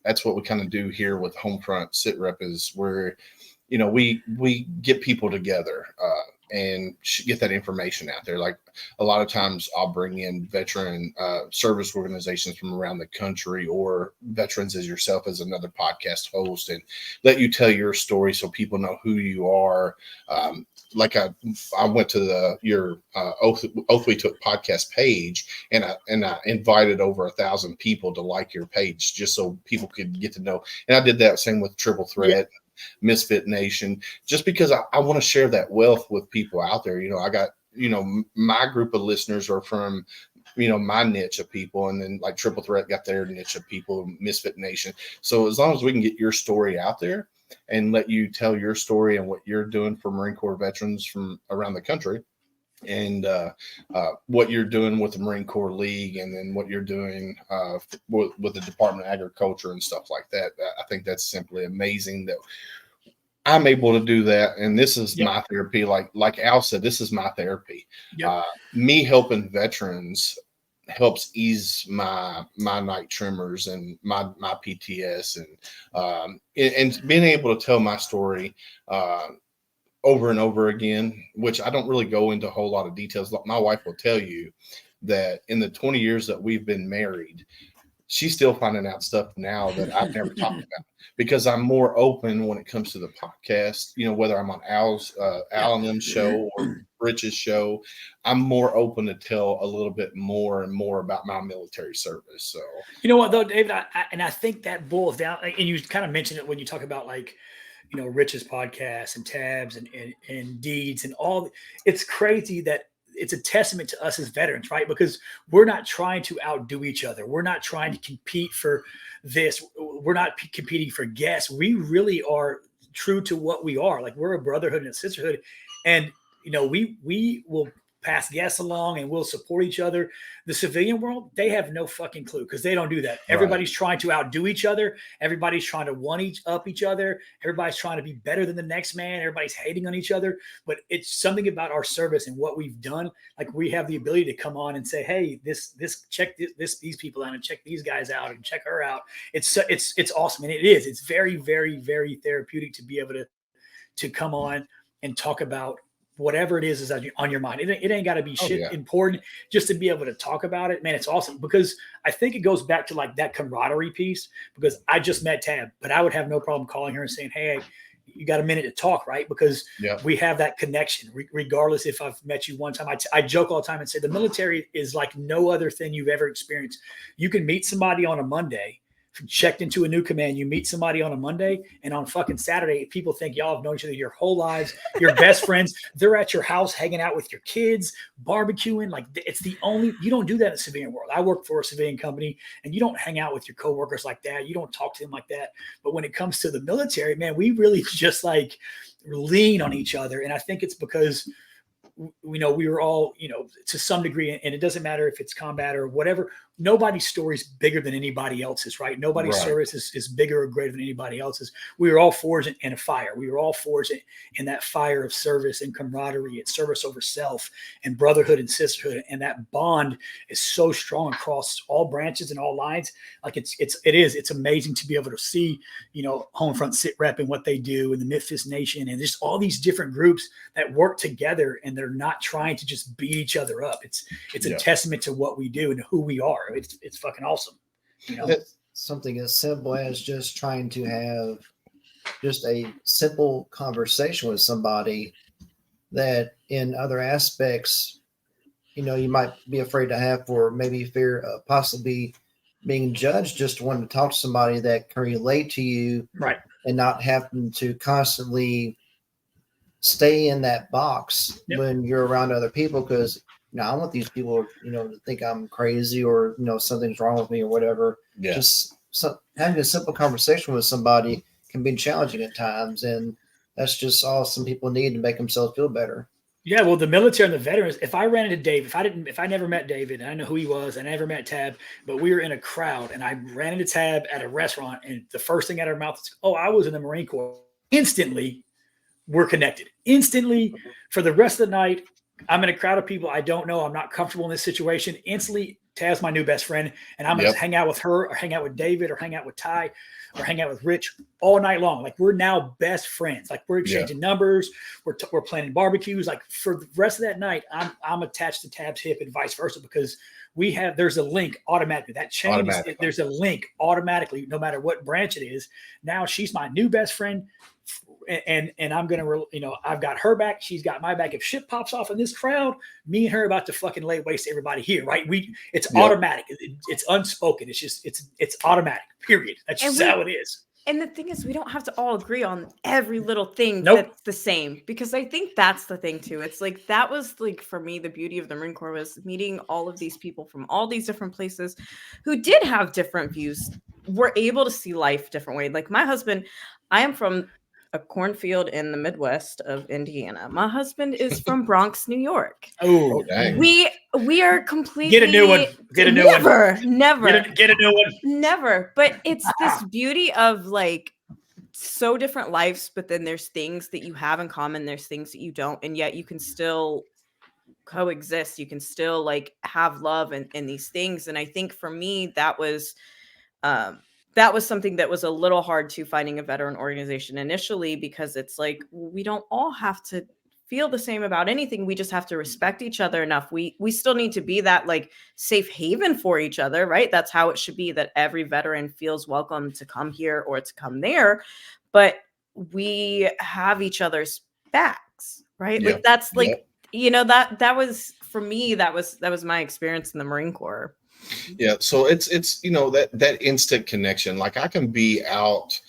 That's what we kind of do here with Homefront Sit Rep, is where we get people together and get that information out there. Like a lot of times I'll bring in veteran service organizations from around the country, or veterans as yourself as another podcast host, and let you tell your story so people know who you are. Like I went to your Oath We Took podcast page, and I invited over 1,000 people to like your page, just so people could get to know. And I did that same with Triple Threat. Yeah. Misfit Nation, just because I want to share that wealth with people out there. I got, my group of listeners are from, my niche of people, and then like Triple Threat got their niche of people, Misfit Nation. So as long as we can get your story out there and let you tell your story and what you're doing for Marine Corps veterans from around the country, and what you're doing with the Marine Corps League, and then what you're doing with the Department of Agriculture and stuff like that. I think that's simply amazing that I'm able to do that. And this is my therapy. Like Al said, this is my therapy. Yep. Me helping veterans helps ease my night tremors and my PTS, and being able to tell my story over and over again, which I don't really go into a whole lot of details. My wife will tell you that in the 20 years that we've been married, she's still finding out stuff now that I've never talked about, because I'm more open when it comes to the podcast. You know, whether I'm on Al and them's show or Rich's show, I'm more open to tell a little bit more and more about my military service. So, you know what though, David, I think that boils down, and you kind of mentioned it when you talk about like, you know, Rich's podcast and Tabs and Deeds and all. It's crazy that it's a testament to us as veterans, right? Because we're not trying to outdo each other. We're not trying to compete for this. We're not competing for guests. We really are true to what we are. Like, we're a brotherhood and a sisterhood. And, you know, we will pass guests along and we'll support each other. The civilian world, they have no fucking clue, because they don't do that. Everybody's trying to outdo each other. Everybody's trying to one-up each other. Everybody's trying to be better than the next man. Everybody's hating on each other. But it's something about our service and what we've done. Like, we have the ability to come on and say, hey, check these people out, and check these guys out, and check her out. It's awesome. And it is. It's very, very, very therapeutic to be able to come on and talk about whatever it is on your mind. It ain't got to be important, just to be able to talk about it. Man, it's awesome, because I think it goes back to like that camaraderie piece, because I just met Tab, but I would have no problem calling her and saying, hey, you got a minute to talk, right? Because we have that connection, regardless if I've met you one time. I joke all the time and say the military is like no other thing you've ever experienced. You can meet somebody on a Monday, checked into a new command, you meet somebody on a Monday, and on fucking Saturday, people think y'all have known each other your whole lives. Your best friends, they're at your house hanging out with your kids, barbecuing. Like, it's you don't do that in the civilian world. I work for a civilian company, and you don't hang out with your coworkers like that. You don't talk to them like that. But when it comes to the military, man, we really just like lean on each other. And I think it's because we know we were all, you know, to some degree, and it doesn't matter if it's combat or whatever, nobody's story is bigger than anybody else's, right? Nobody's service is bigger or greater than anybody else's. We were all forged in a fire. We were all forged in that fire of service and camaraderie and service over self and brotherhood and sisterhood. And that bond is so strong across all branches and all lines. Like, it's amazing to be able to see, you know, Homefront Sit Rep and what they do, and the Memphis Nation, and just all these different groups that work together, and they're not trying to just beat each other up. It's a testament to what we do and who we are. It's fucking awesome. You know? Something as simple as just trying to have just a simple conversation with somebody that in other aspects, you know, you might be afraid to have, for maybe fear of possibly being judged, just wanting to talk to somebody that can relate to you, right? And not having to constantly stay in that box when you're around other people, because I want these people, you know, to think I'm crazy, or, you know, something's wrong with me or whatever. Just having a simple conversation with somebody can be challenging at times, and that's just all some people need to make themselves feel better. Yeah, well, the military and the veterans, if I ran into Dave, if I never met David, and I know who he was, I never met Tab, but we were in a crowd, and I ran into Tab at a restaurant, and the first thing out of her mouth is, oh, I was in the Marine Corps. Instantly, we're connected. Instantly, for the rest of the night, I'm in a crowd of people I don't know. I'm not comfortable in this situation. Instantly, Taz, my new best friend, and I'm going to hang out with her, or hang out with David, or hang out with Ty, or hang out with Rich all night long. Like, we're now best friends. Like, we're exchanging numbers. We're planning barbecues. Like, for the rest of that night, I'm attached to Tab's hip, and vice versa, because there's a link automatically. That chain there's a link automatically, no matter what branch it is. Now she's my new best friend. And I'm going to, you know, I've got her back. She's got my back. If shit pops off in this crowd, me and her about to fucking lay waste to everybody here, right? It's automatic. It's unspoken. It's just, it's automatic, period. That's just how it is. And the thing is, we don't have to all agree on every little thing that's the same, because I think that's the thing too. It's like, that was like, for me, the beauty of the Marine Corps was meeting all of these people from all these different places who did have different views, were able to see life different way. Like, my husband, I am from a cornfield in the Midwest of Indiana. My husband is from Bronx, New York. Oh, dang. We are completely get a new one. Get a new one. Never. Get a new one. Never. But it's this beauty of like so different lives, but then there's things that you have in common. There's things that you don't, and yet you can still coexist. You can still like have love and these things. And I think for me, that was that was something that was a little hard to finding a veteran organization initially, because it's like, we don't all have to feel the same about anything. We just have to respect each other enough. We still need to be that like safe haven for each other, right? That's how it should be, that every veteran feels welcome to come here or to come there. But we have each other's backs, right? Yeah. Like that's like, Yeah. you know, that was for me, that was my experience in the Marine Corps. Yeah. So it's you know, that instant connection. Like I can be out,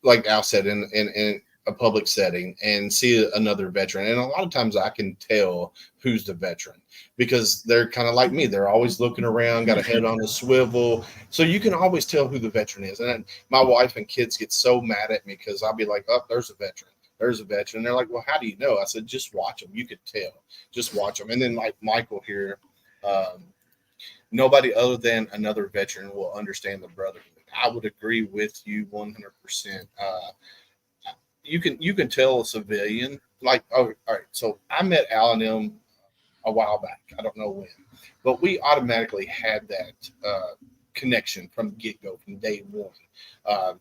like Al said, in a public setting and see another veteran, and a lot of times I can tell who's the veteran because they're kind of like me. They're always looking around, got a head on a swivel, so you can always tell who the veteran is. And my wife and kids get so mad at me because I'll be like, "Oh, there's a veteran. There's a veteran." They're like, "Well, how do you know?" I said, "Just watch them. You could tell. Just watch them." And then like Michael here. Nobody other than another veteran will understand the brotherhood. I would agree with you 100%. You can tell a civilian, like, oh, all right. So I met Al and them a while back. I don't know when, but we automatically had that connection from get go, from day one.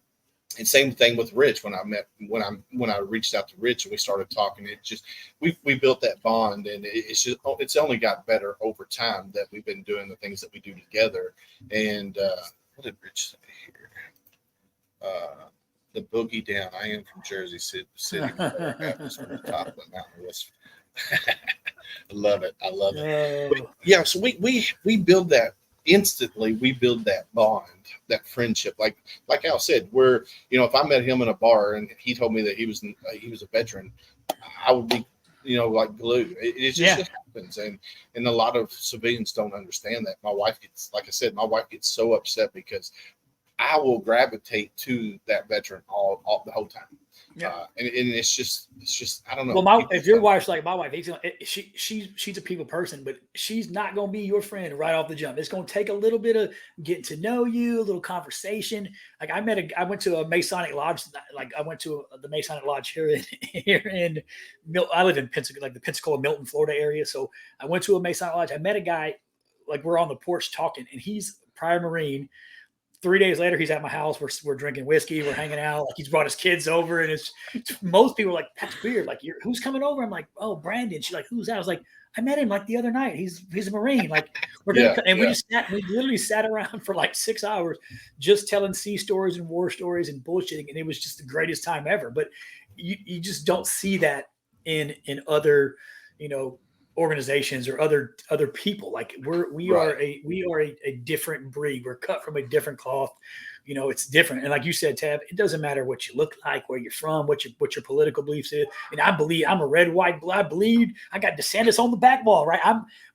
And same thing with Rich. When I reached out to Rich and we started talking, it just we built that bond, and it's only got better over time that we've been doing the things that we do together. And what did Rich say here? The boogie down. I am from Jersey City, Baptist from the top of the mountain west. I love it. But yeah, so we build that instantly. We build that bond, that friendship. Like Al said, where, you know, if I met him in a bar and he told me that he was a veteran, I would be, you know, like glue. It just happens, and a lot of civilians don't understand that. My wife gets, like I said, so upset because I will gravitate to that veteran all the whole time. Yeah. And it's just I don't know. Well, if your wife's like my wife, she's a people person, but she's not going to be your friend right off the jump. It's going to take a little bit of getting to know you, a little conversation. Like I went to a Masonic lodge. Like I went to the Masonic lodge here in I live in Pensacola, like the Pensacola, Milton, Florida area. So I went to a Masonic lodge. I met a guy, like we're on the porch talking, and he's prior Marine. 3 days later, he's at my house. We're drinking whiskey. We're hanging out. Like he's brought his kids over, and it's most people are like, "That's weird." Like, who's coming over? I'm like, "Oh, Brandon." She's like, "Who's that?" I was like, "I met him like the other night. He's a Marine." Like we literally sat around for like 6 hours, just telling sea stories and war stories and bullshitting, and it was just the greatest time ever. But you just don't see that in other, you know, organizations or other people. Like we are a different breed. We're cut from a different cloth. You know, it's different. And like you said, Tab, it doesn't matter what you look like, where you're from, what your political beliefs is. And I believe I'm a red, white, I bleed. I got DeSantis on the back wall, right?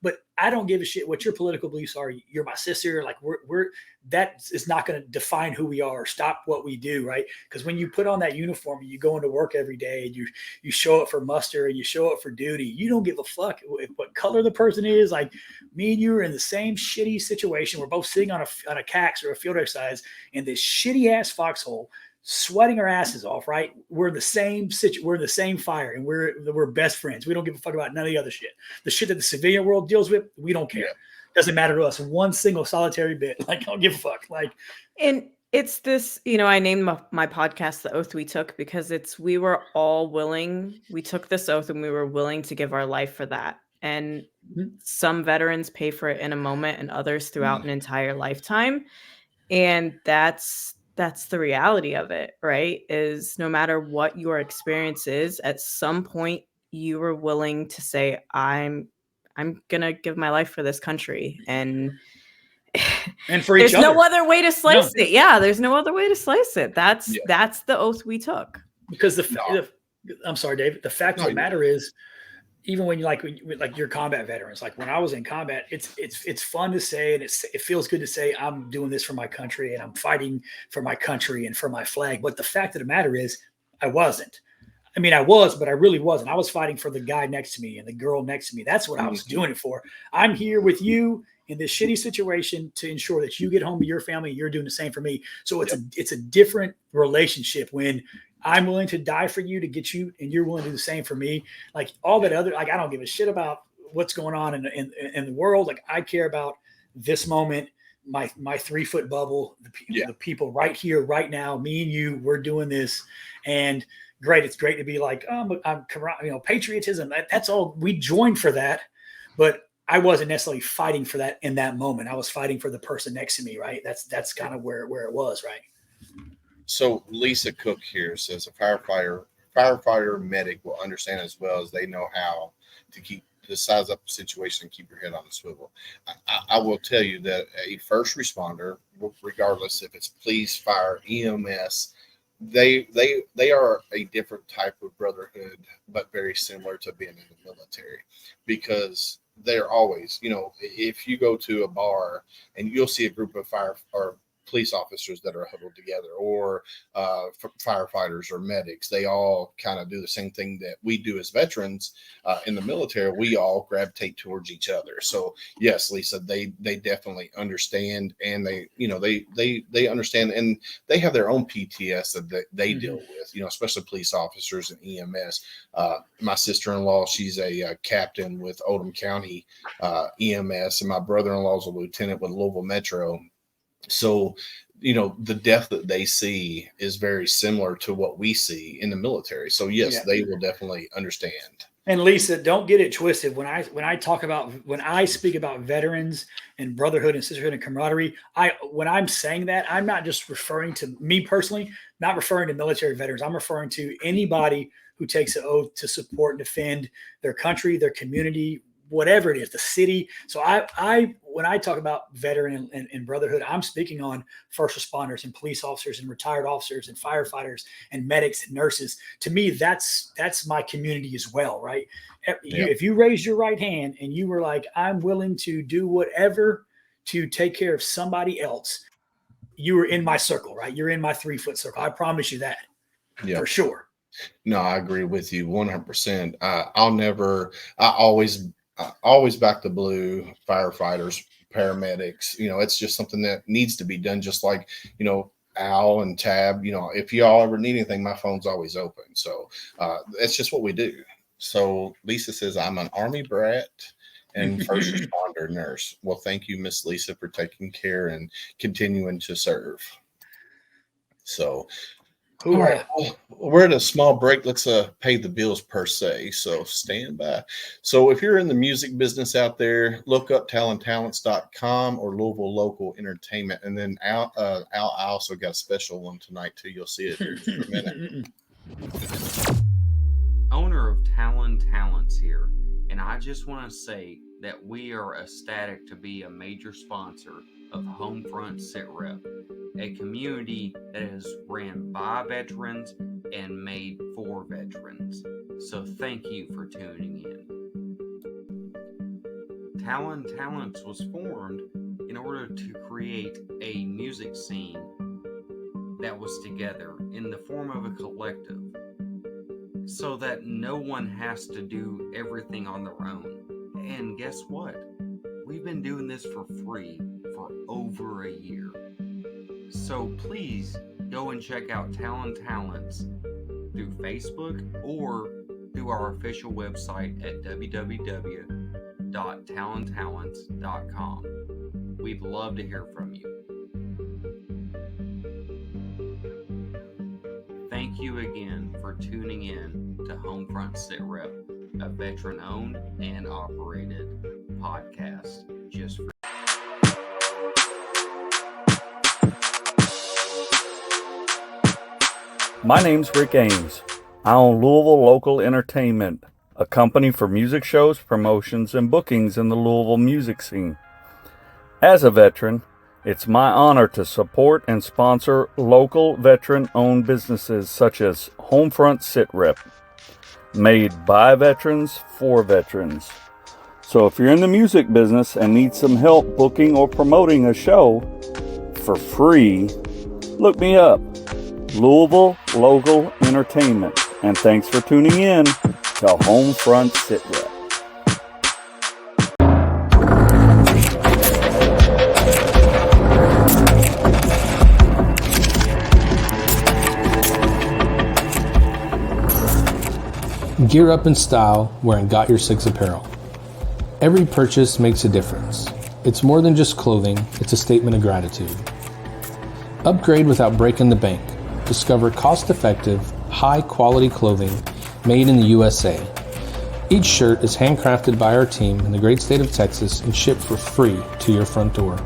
But I don't give a shit what your political beliefs are. You're my sister. Like we're that is not going to define who we are or stop what we do, right? Because when you put on that uniform and you go into work every day and you show up for muster and you show up for duty, you don't give a fuck what color the person is. Like me and you are in the same shitty situation. We're both sitting on a CAX or a field exercise in this shitty ass foxhole, sweating our asses off, right? We're in the same we're in the same fire, and we're best friends. We don't give a fuck about none of the other shit. The shit that the civilian world deals with, we don't care. Doesn't matter to us one single solitary bit. Like, I don't give a fuck. Like, and it's this, you know, I named my podcast The Oath We Took because we were all willing. We took this oath and we were willing to give our life for that. And some veterans pay for it in a moment and others throughout an entire lifetime. And that's the reality of it, right? Is no matter what your experience is, at some point you were willing to say, I'm gonna give my life for this country, and for each other. There's no other way to slice it. Yeah, there's no other way to slice it. That's the oath we took. Because I'm sorry, David. The fact of the matter is, even when you like your combat veterans, like when I was in combat, it's fun to say, and it feels good to say I'm doing this for my country and I'm fighting for my country and for my flag. But the fact of the matter is, I wasn't. I mean, I was, but I really wasn't. I was fighting for the guy next to me and the girl next to me. That's what I was doing it for. I'm here with you in this shitty situation to ensure that you get home to your family and you're doing the same for me. So it's a different relationship when I'm willing to die for you to get you and you're willing to do the same for me. Like all that other, like I don't give a shit about what's going on in the world. Like I care about this moment, my 3-foot bubble, the people right here, right now, me and you, we're doing this. And great. It's great to be like, I'm patriotism. That's all. We joined for that, but I wasn't necessarily fighting for that in that moment. I was fighting for the person next to me. Right. That's kind of where it was. Right. So Lisa Cook here says a firefighter medic will understand as well as they know how to keep the size up the situation and keep your head on the swivel. I will tell you that a first responder, regardless if it's police, fire, EMS, they are a different type of brotherhood, but very similar to being in the military, because they're always, if you go to a bar and you'll see a group of fire or police officers that are huddled together, or firefighters or medics, they all kind of do the same thing that we do as veterans in the military. We all gravitate towards each other. So yes, Lisa, they definitely understand, and they understand, and they have their own PTS that they deal with, especially police officers and EMS. My sister-in-law, she's a captain with Oldham County EMS, and my brother-in-law is a lieutenant with Louisville Metro. So, the death that they see is very similar to what we see in the military. So yes, they will definitely understand. And Lisa, don't get it twisted. When I speak about veterans and brotherhood and sisterhood and camaraderie, when I'm saying that, I'm not just referring to me personally, not referring to military veterans. I'm referring to anybody who takes an oath to support and defend their country, their community, whatever it is, the city. So when I talk about veteran and brotherhood, I'm speaking on first responders and police officers and retired officers and firefighters and medics and nurses. To me, that's my community as well, right? If you raised your right hand and you were like, I'm willing to do whatever to take care of somebody else, you were in my circle, right? You're in my 3-foot circle. I promise you that for sure. No, I agree with you 100%. I always back the blue firefighters, paramedics. It's just something that needs to be done. Just like, Al and Tab, if y'all ever need anything, my phone's always open. So it's just what we do. So Lisa says, I'm an Army brat and first responder nurse. Well, thank you, Miss Lisa, for taking care and continuing to serve. So, all right, we're at a small break. Let's pay the bills per se. So stand by. So if you're in the music business out there, look up talenttalents.com or Louisville Local Entertainment. And then Al, I also got a special one tonight too. You'll see it here in just a minute. Owner of Talon Talents here, and I just want to say that we are ecstatic to be a major sponsor of Homefront Sit Rep, a community that is ran by veterans and made for veterans. So thank you for tuning in. Talon Talents was formed in order to create a music scene that was together in the form of a collective, so that no one has to do everything on their own. And guess what? We've been doing this for free for over a year. So please go and check out Talon Talents through Facebook or through our official website at www.talontalents.com. We'd love to hear from you. Thank you again for tuning in to Homefront Sit Rep, a veteran-owned and operated podcast just for My name's Rick Ames. I own Louisville Local Entertainment, a company for music shows, promotions, and bookings in the Louisville music scene. As a veteran, it's my honor to support and sponsor local veteran-owned businesses such as Homefront Sit Rep, made by veterans for veterans. So if you're in the music business and need some help booking or promoting a show for free, look me up, Louisville Local Entertainment. And thanks for tuning in to Homefront Sit Rep. Gear up in style wearing Got Your Six apparel. Every purchase makes a difference. It's more than just clothing, it's a statement of gratitude. Upgrade without breaking the bank. Discover cost-effective, high-quality clothing made in the USA. Each shirt is handcrafted by our team in the great state of Texas and shipped for free to your front door.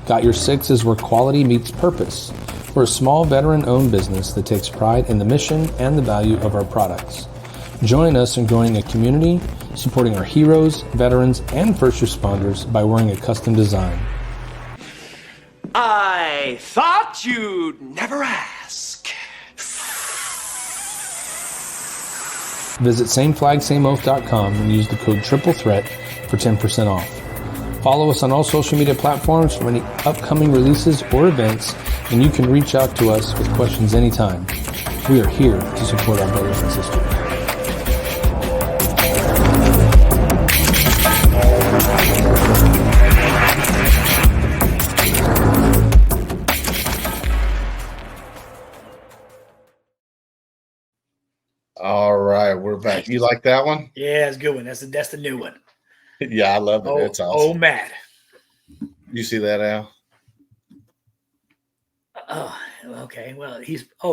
Got Your Six is where quality meets purpose. We're a small veteran-owned business that takes pride in the mission and the value of our products. Join us in growing a community, supporting our heroes, veterans, and first responders by wearing a custom design. I thought you'd never ask. Visit sameflagsameoath.com and use the code Triple Threat for 10% off. Follow us on all social media platforms for any upcoming releases or events, and you can reach out to us with questions anytime. We are here to support our brothers and sisters. All right, we're back. You like that one? Yeah, it's a good one. That's the new one. Yeah, I love it. It's awesome. Oh, Matt. You see that, Al? Oh, okay. Well,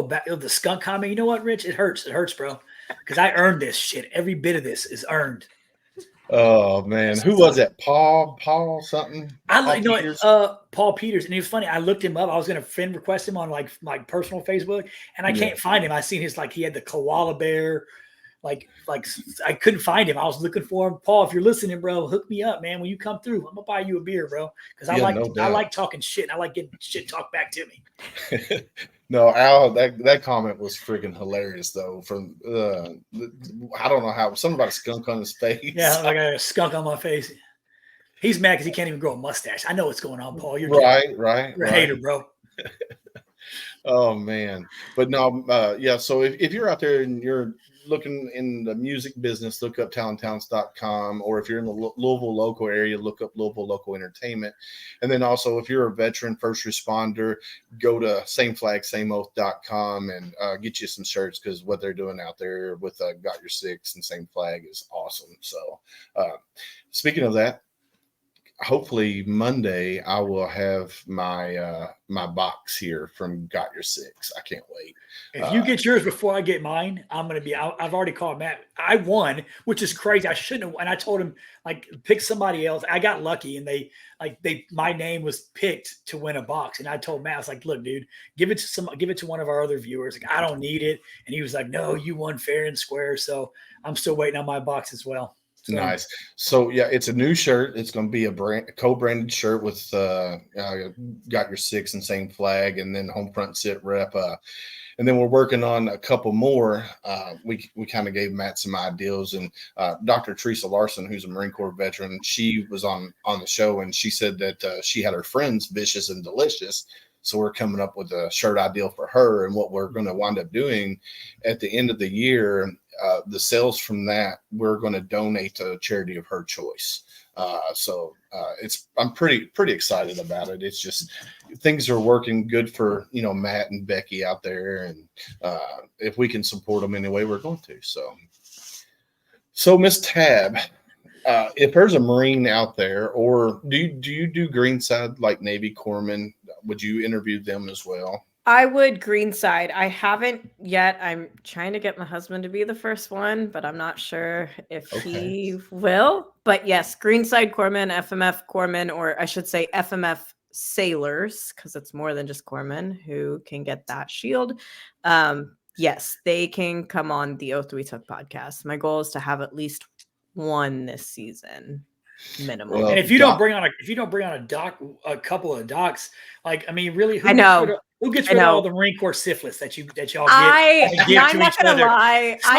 back the skunk comment. You know what, Rich? It hurts. It hurts, bro. Because I earned this shit. Every bit of this is earned. Oh man, who was that? Paul something? Paul Peters, and it was funny. I looked him up. I was gonna friend request him on like my personal Facebook, and I can't find him. I seen his he had the koala bear, like I couldn't find him. I was looking for him. Paul, if you're listening, bro, hook me up, man. When you come through, I'm gonna buy you a beer, bro. Because I like talking shit. And I like getting shit talked back to me. No, Al, that comment was freaking hilarious though. From I don't know how, something about a skunk on his face. Yeah, like I got a skunk on my face. He's mad because he can't even grow a mustache. I know what's going on, Paul. You're right. You're a hater, bro. Oh man, but no, yeah. So if you're out there and you're looking in the music business, look up talenttalents.com, or if you're in the Louisville local area, look up Louisville Local Entertainment. And then also, if you're a veteran, first responder, go to sameflagsameoath.com and get you some shirts, because what they're doing out there with Got Your Six and Same Flag is awesome. So speaking of that, hopefully Monday I will have my my box here from Got Your Six. I can't wait. If you get yours before I get mine, I'm gonna be out. I've already called Matt. I won, which is crazy. I shouldn't have. And I told him pick somebody else. I got lucky, and my name was picked to win a box. And I told Matt, I was like, look, dude, give it to one of our other viewers. I don't need it. And he was like, no, you won fair and square. So I'm still waiting on my box as well. So, nice. So yeah, it's a new shirt. It's going to be a co-branded shirt with Got Your Six and Same Flag, and then Home Front Sit Rep. And then we're working on a couple more. We kind of gave Matt some ideas, and Dr. Teresa Larson, who's a Marine Corps veteran, she was on the show, and she said that she had her friends Vicious and Delicious. So we're coming up with a shirt ideal for her, and what we're going to wind up doing at the end of the year, the sales from that, we're going to donate to a charity of her choice. I'm pretty excited about it. It's just things are working good for Matt and Becky out there, and if we can support them anyway, we're going to. So Miss Tab, if there's a Marine out there, or do you do Greenside like Navy corpsmen? Would you interview them as well? I would Greenside. I haven't yet. I'm trying to get my husband to be the first one, but I'm not sure if he will. But yes, Greenside corpsmen, FMF corpsmen, or I should say FMF sailors, because it's more than just corpsmen who can get that shield. Yes, they can come on the Oath We Took podcast. My goal is to have at least one this season. Minimum. And if you don't bring on a couple of docs, really, who gets rid of all the Marine Corps syphilis that y'all get? I'm not gonna lie. I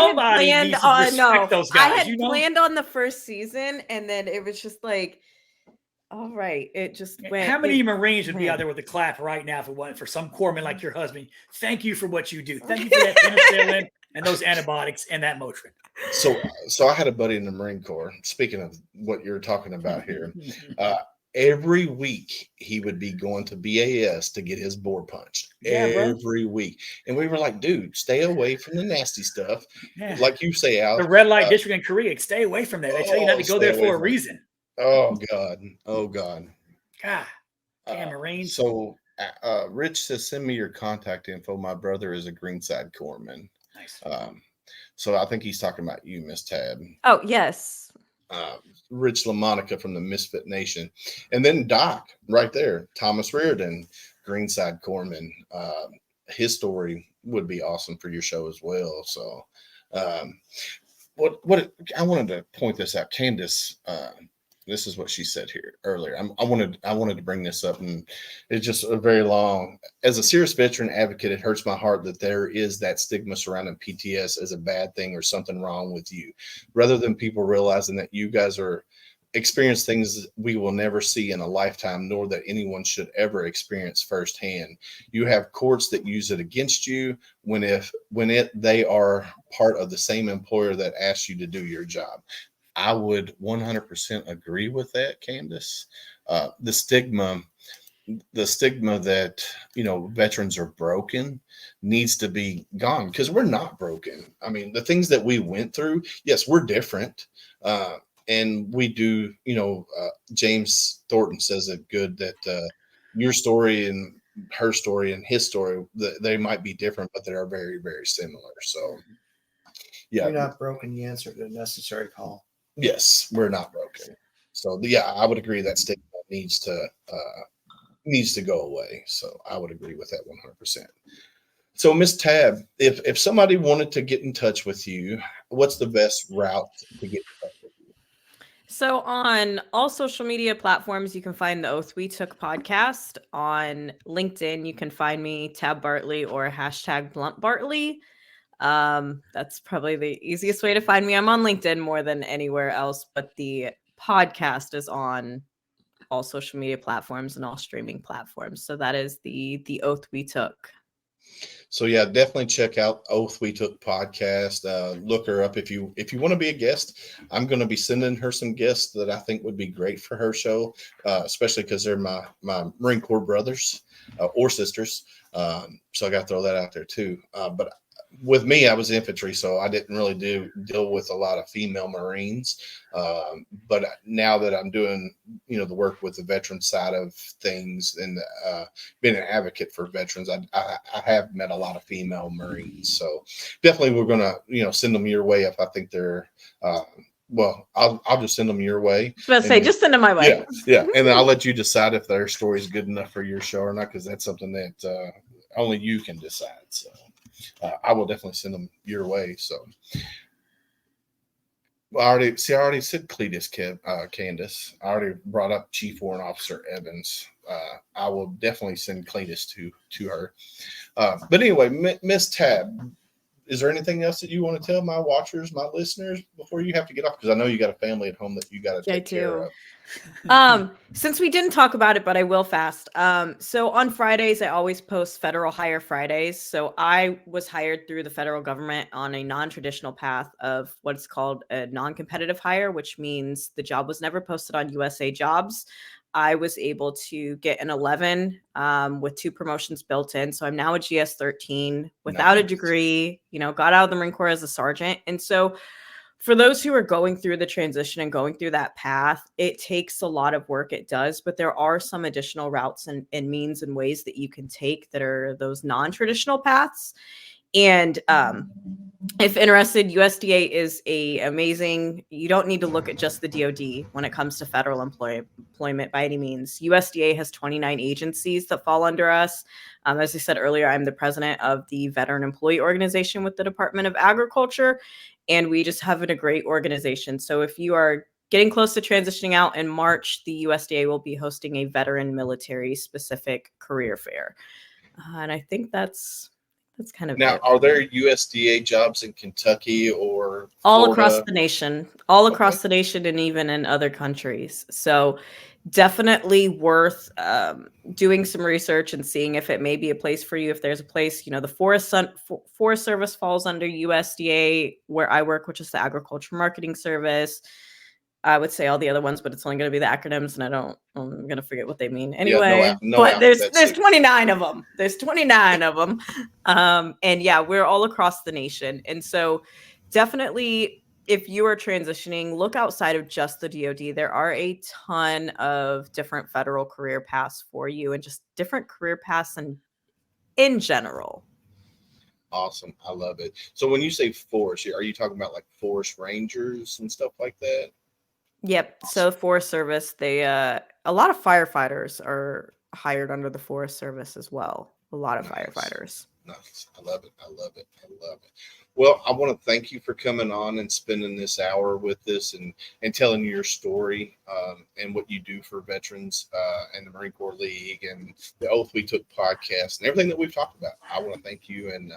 had planned on the first season, and then it was just like, all right, it just went. How many Marines would be out there with a clap right now for some corpsman like your husband? Thank you for what you do. Thank you for that penicillin and those antibiotics and that Motrin. So I had a buddy in the Marine Corps. Speaking of what you're talking about here, every week he would be going to BAS to get his bore punched. Every week, and we were like, "Dude, stay away from the nasty stuff." Yeah. Like you say, Al, the red light district in Korea. Stay away from that. They tell you not to go there for a reason. Oh God. Oh God. God, damn Marines. So Rich says, send me your contact info. My brother is a Greenside corpsman. Nice. So I think he's talking about you, Miss Tab. Oh, yes. Rich LaMonica from the Misfit Nation. And then Doc right there, Thomas Reardon, Greenside corpsman. His story would be awesome for your show as well. So what I wanted to point this out. Candace, this is what she said here earlier. I wanted to bring this up, and it's just a very long. As a serious veteran advocate, it hurts my heart that there is that stigma surrounding PTS as a bad thing or something wrong with you, rather than people realizing that you guys are experience things we will never see in a lifetime, nor that anyone should ever experience firsthand. You have courts that use it against you when they are part of the same employer that asked you to do your job. I would 100% agree with that, Candace. The stigma that, veterans are broken needs to be gone, because we're not broken. I mean, the things that we went through, yes, we're different. And we do, James Thornton says it good that your story and her story and his story, they might be different, but they are very, very similar. So, yeah. You're not broken. You answered a necessary call. Yes, we're not broken. So, yeah, I would agree that stigma needs to go away. So I would agree with that 100%. So, Miss Tab, if somebody wanted to get in touch with you, what's the best route to get in touch with you? So on all social media platforms, you can find the Oath We Took podcast. On LinkedIn, you can find me, Tab Bartley, or hashtag Blunt Bartley. That's probably the easiest way to find me. I'm on LinkedIn more than anywhere else, but the podcast is on all social media platforms and all streaming platforms. So that is the Oath We Took. So yeah, definitely check out Oath We Took podcast. Look her up if you want to be a guest. I'm going to be sending her some guests that I think would be great for her show, especially because they're my Marine Corps brothers or sisters. So I got to throw that out there too. But with me, I was infantry, so I didn't really deal with a lot of female Marines. But now that I'm doing, the work with the veteran side of things and being an advocate for veterans, I have met a lot of female Marines. So definitely we're going to, send them your way if I think they're, well, I'll just send them your way. I was going to say, just send them my way. Yeah. And then I'll let you decide if their story is good enough for your show or not, because that's something that only you can decide. So. I will definitely send them your way. So, I already said Cletus, Candace. I already brought up Chief Warrant Officer Evans. I will definitely send Cletus to her. But anyway, Miss Tab, is there anything else that you want to tell my watchers, my listeners, before you have to get off? Because I know you got a family at home that you got to take care of. Since we didn't talk about it, but I will fast. So on Fridays, I always post Federal Hire Fridays. So I was hired through the federal government on a non-traditional path of what's called a non-competitive hire, which means the job was never posted on USA Jobs. I was able to get an 11 with 2 promotions built in. So I'm now a GS 13 without a degree, got out of the Marine Corps as a sergeant. And so for those who are going through the transition and going through that path, it takes a lot of work. It does, but there are some additional routes and means and ways that you can take that are those non-traditional paths. And if interested, USDA is amazing. You don't need to look at just the DoD when it comes to federal employment by any means. USDA has 29 agencies that fall under us. As I said earlier, I'm the president of the Veteran Employee Organization with the Department of Agriculture, and we just have a great organization. So if you are getting close to transitioning out in March, the USDA will be hosting a veteran military specific career fair. And I think that's kind of now it. Are there USDA jobs in Kentucky or Florida? All across the nation, across the nation, and even in other countries. So definitely worth doing some research and seeing if it may be a place for you. If there's a place, the Forest Service falls under USDA where I work, which is the Agriculture Marketing Service. I would say all the other ones, but it's only going to be the acronyms, and I'm going to forget what they mean anyway. But there's 29 of them. There's 29 of them. And yeah, we're all across the nation. And so definitely if you are transitioning, look outside of just the DoD. There are a ton of different federal career paths for you, and just different career paths and in general. Awesome. I love it. So when you say forest, are you talking about like forest rangers and stuff like that? Yep. So Forest Service, they a lot of firefighters are hired under the Forest Service as well. A lot of firefighters. Nice. I love it. I love it. I love it. Well, I want to thank you for coming on and spending this hour with us and telling your story and what you do for veterans and the Marine Corps League and the Oath We Took podcast and everything that we've talked about. I want to thank you, and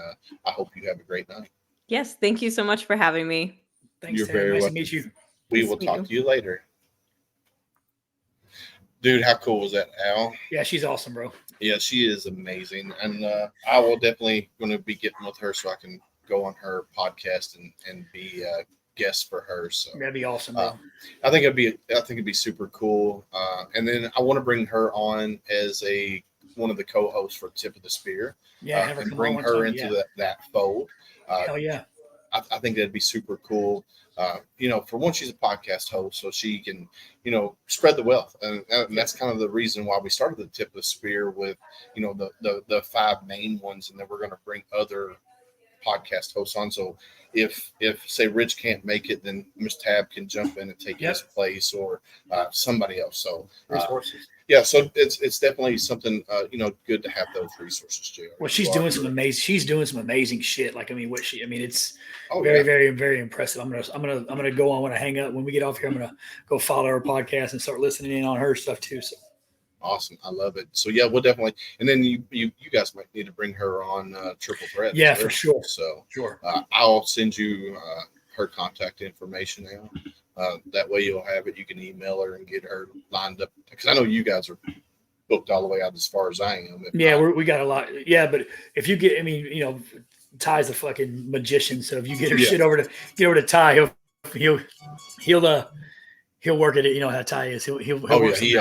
I hope you have a great night. Yes. Thank you so much for having me. Thanks, You're Sarah. very Nice welcome. to meet you. We Nice will to meet talk you. to you later. Dude, how cool was that, Al? Yeah, she's awesome, bro. Yeah, she is amazing. And I will definitely going to be getting with her so I can go on her podcast and be a guest for her. So That'd be awesome, bro. I think it'd be super cool. And then I want to bring her on as one of the co-hosts for Tip of the Spear. Yeah, have her and come bring on her one time, into that fold. Hell yeah. I think that'd be super cool. For one, she's a podcast host, so she can, spread the wealth, and that's kind of the reason why we started the Tip of the Spear with, the 5 main ones, and then we're going to bring other podcast hosts on. So if say Rich can't make it, then Miss Tab can jump in and take his place, or somebody else. So Resources. yeah, so it's definitely something good to have those resources, JR. Well, she's doing some amazing shit. Like, it's Oh, very, yeah. very, very impressive. I'm gonna go on when I hang up. When we get off here, I'm gonna go follow her podcast and start listening in on her stuff too. So Awesome. I love it. So yeah, we'll definitely, and then you guys might need to bring her on Triple Threat. Yeah, for sure. So sure. I'll send you her contact information now. That way you'll have it. You can email her and get her lined up, because I know you guys are booked all the way out as far as I am. Yeah, we got a lot. Yeah, but if you get, Ty's a fucking magician. So if you get her shit over to Ty, he'll work at it. You know how Ty is. He'll work he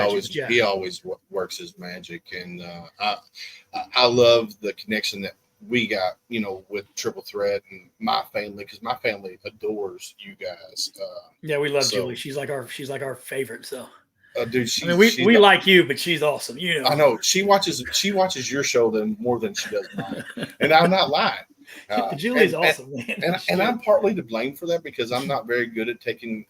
always works his magic, and I love the connection that we got, with Triple Threat and my family, because my family adores you guys. Yeah, we love Julie. She's like our favorite. So, dude, we like you, but she's awesome. I know she watches your show more than she does mine, and I'm not lying. Julie's awesome, man. And I'm partly to blame for that, because I'm not very good at taking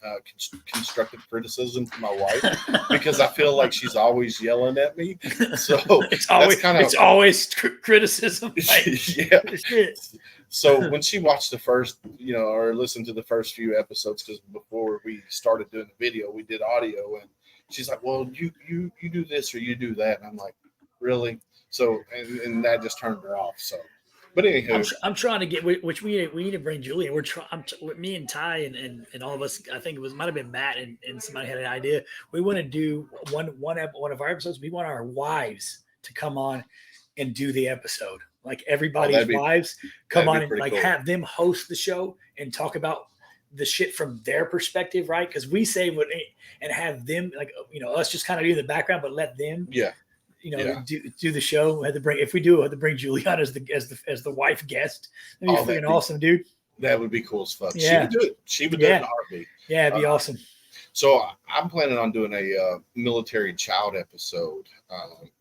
constructive criticism from my wife, because I feel like she's always yelling at me. So it's always criticism. Yeah. So when she watched the first, or listened to the first few episodes, because before we started doing the video, we did audio, and she's like, "Well, you do this or you do that," and I'm like, "Really?" So and that just turned her off. So. But anywho, I'm trying to get, which we need to bring Julie. We're trying, me and Ty and all of us. I think might have been Matt and somebody had an idea. We want to do one of our episodes. We want our wives to come on and do the episode. Like everybody's wives come on and like have them host the show and talk about the shit from their perspective, right? Because we say what and have them us just kind of do the background, but let them do the show. We had to bring Julie on as the wife guest. That'd be freaking awesome, dude. That would be cool as fuck. Yeah. She would do it in a heartbeat. Yeah, it'd be awesome. So I'm planning on doing a military child episode.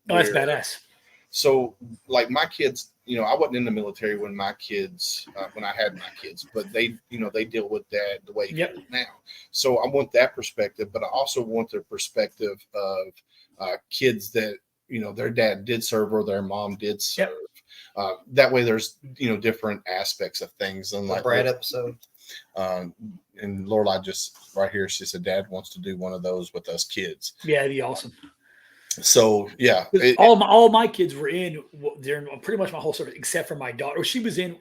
That's badass. So like my kids, I wasn't in the military when my kids, when I had my kids, but they deal with that the way it is now. So I want that perspective, but I also want the perspective of kids that, their dad did serve or their mom did serve. That way there's, different aspects of things. And like Brad episode. And Lorelai just right here, she said, Dad wants to do one of those with us kids. Yeah, it'd be awesome. So yeah, all my kids were in during pretty much my whole service, except for my daughter. She was in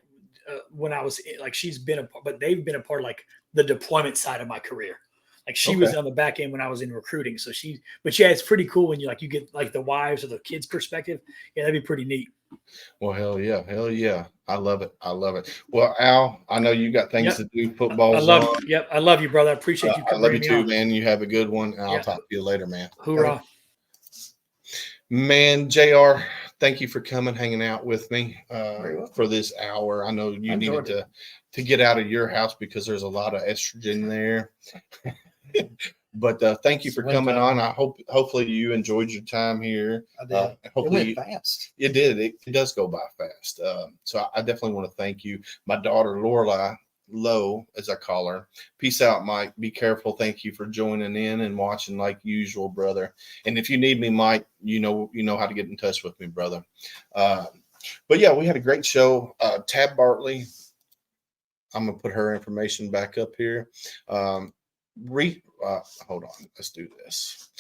when I was like, she's been a part, but they've been a part of like the deployment side of my career. Like she was on the back end when I was in recruiting. So it's pretty cool when you get like the wives or the kids' perspective. Yeah, that'd be pretty neat. Well, hell yeah. I love it. Well, Al, I know you got things to do. Football. I love you, brother. I appreciate you. I love you too, man. You have a good one. And I'll talk to you later, man. Hoorah. Man, JR, thank you for coming, hanging out with me for this hour. I know you needed to get out of your house because there's a lot of estrogen there. But thank you for coming on. I hopefully you enjoyed your time here. I did. Hopefully it went fast. It did. It does go by fast. So I definitely want to thank you. My daughter, Lorelai Lowe, as I call her. Peace out, Mike. Be careful. Thank you for joining in and watching like usual, brother. And if you need me, Mike, you know how to get in touch with me, brother. But yeah, we had a great show. Tab Bartley. I'm going to put her information back up here. Hold on, let's do this.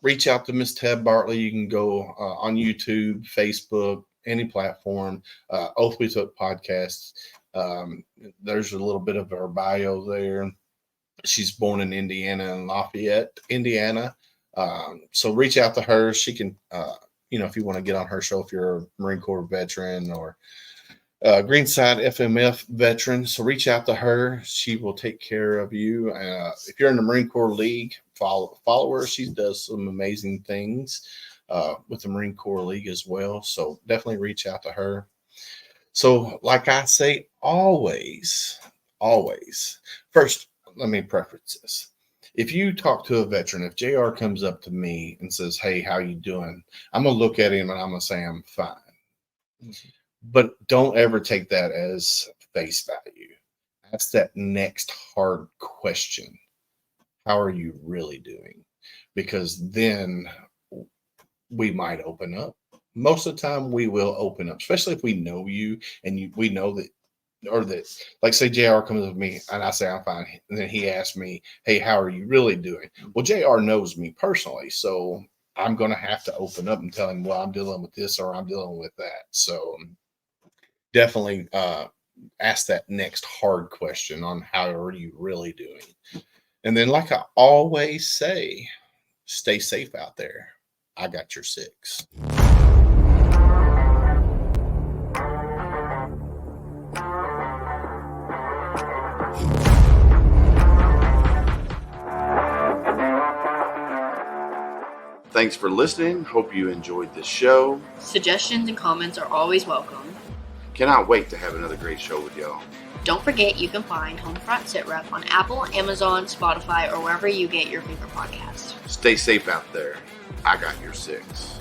Reach out to Miss Tab Bartley. You can go on YouTube, Facebook, any platform. Oath We Took podcasts. There's a little bit of her bio there. She's born in Indiana, in Lafayette, Indiana. So reach out to her. She can, if you want to get on her show, if you're a Marine Corps veteran or Greenside FMF veteran. So reach out to her. She will take care of you. If you're in the Marine Corps League, follow her. She does some amazing things with the Marine Corps League as well. So definitely reach out to her. So like I say, always, first, let me preface this. If you talk to a veteran, if JR comes up to me and says, hey, how you doing? I'm going to look at him and I'm going to say, I'm fine. Mm-hmm. But don't ever take that as face value. Ask that next hard question. How are you really doing? Because then we might open up. Most of the time we will open up, especially if we know you and we know that, or that, like say JR comes with me and I say I'm fine. And then he asks me, hey, how are you really doing? Well, JR knows me personally. So I'm going to have to open up and tell him, well, I'm dealing with this or I'm dealing with that. So definitely ask that next hard question on how are you really doing. And then like I always say, stay safe out there. I got your 6. Thanks for listening. Hope you enjoyed the show. Suggestions and comments are always welcome. Cannot wait to have another great show with y'all. Don't forget you can find Homefront SitRep on Apple, Amazon, Spotify, or wherever you get your favorite podcasts. Stay safe out there. I got your 6.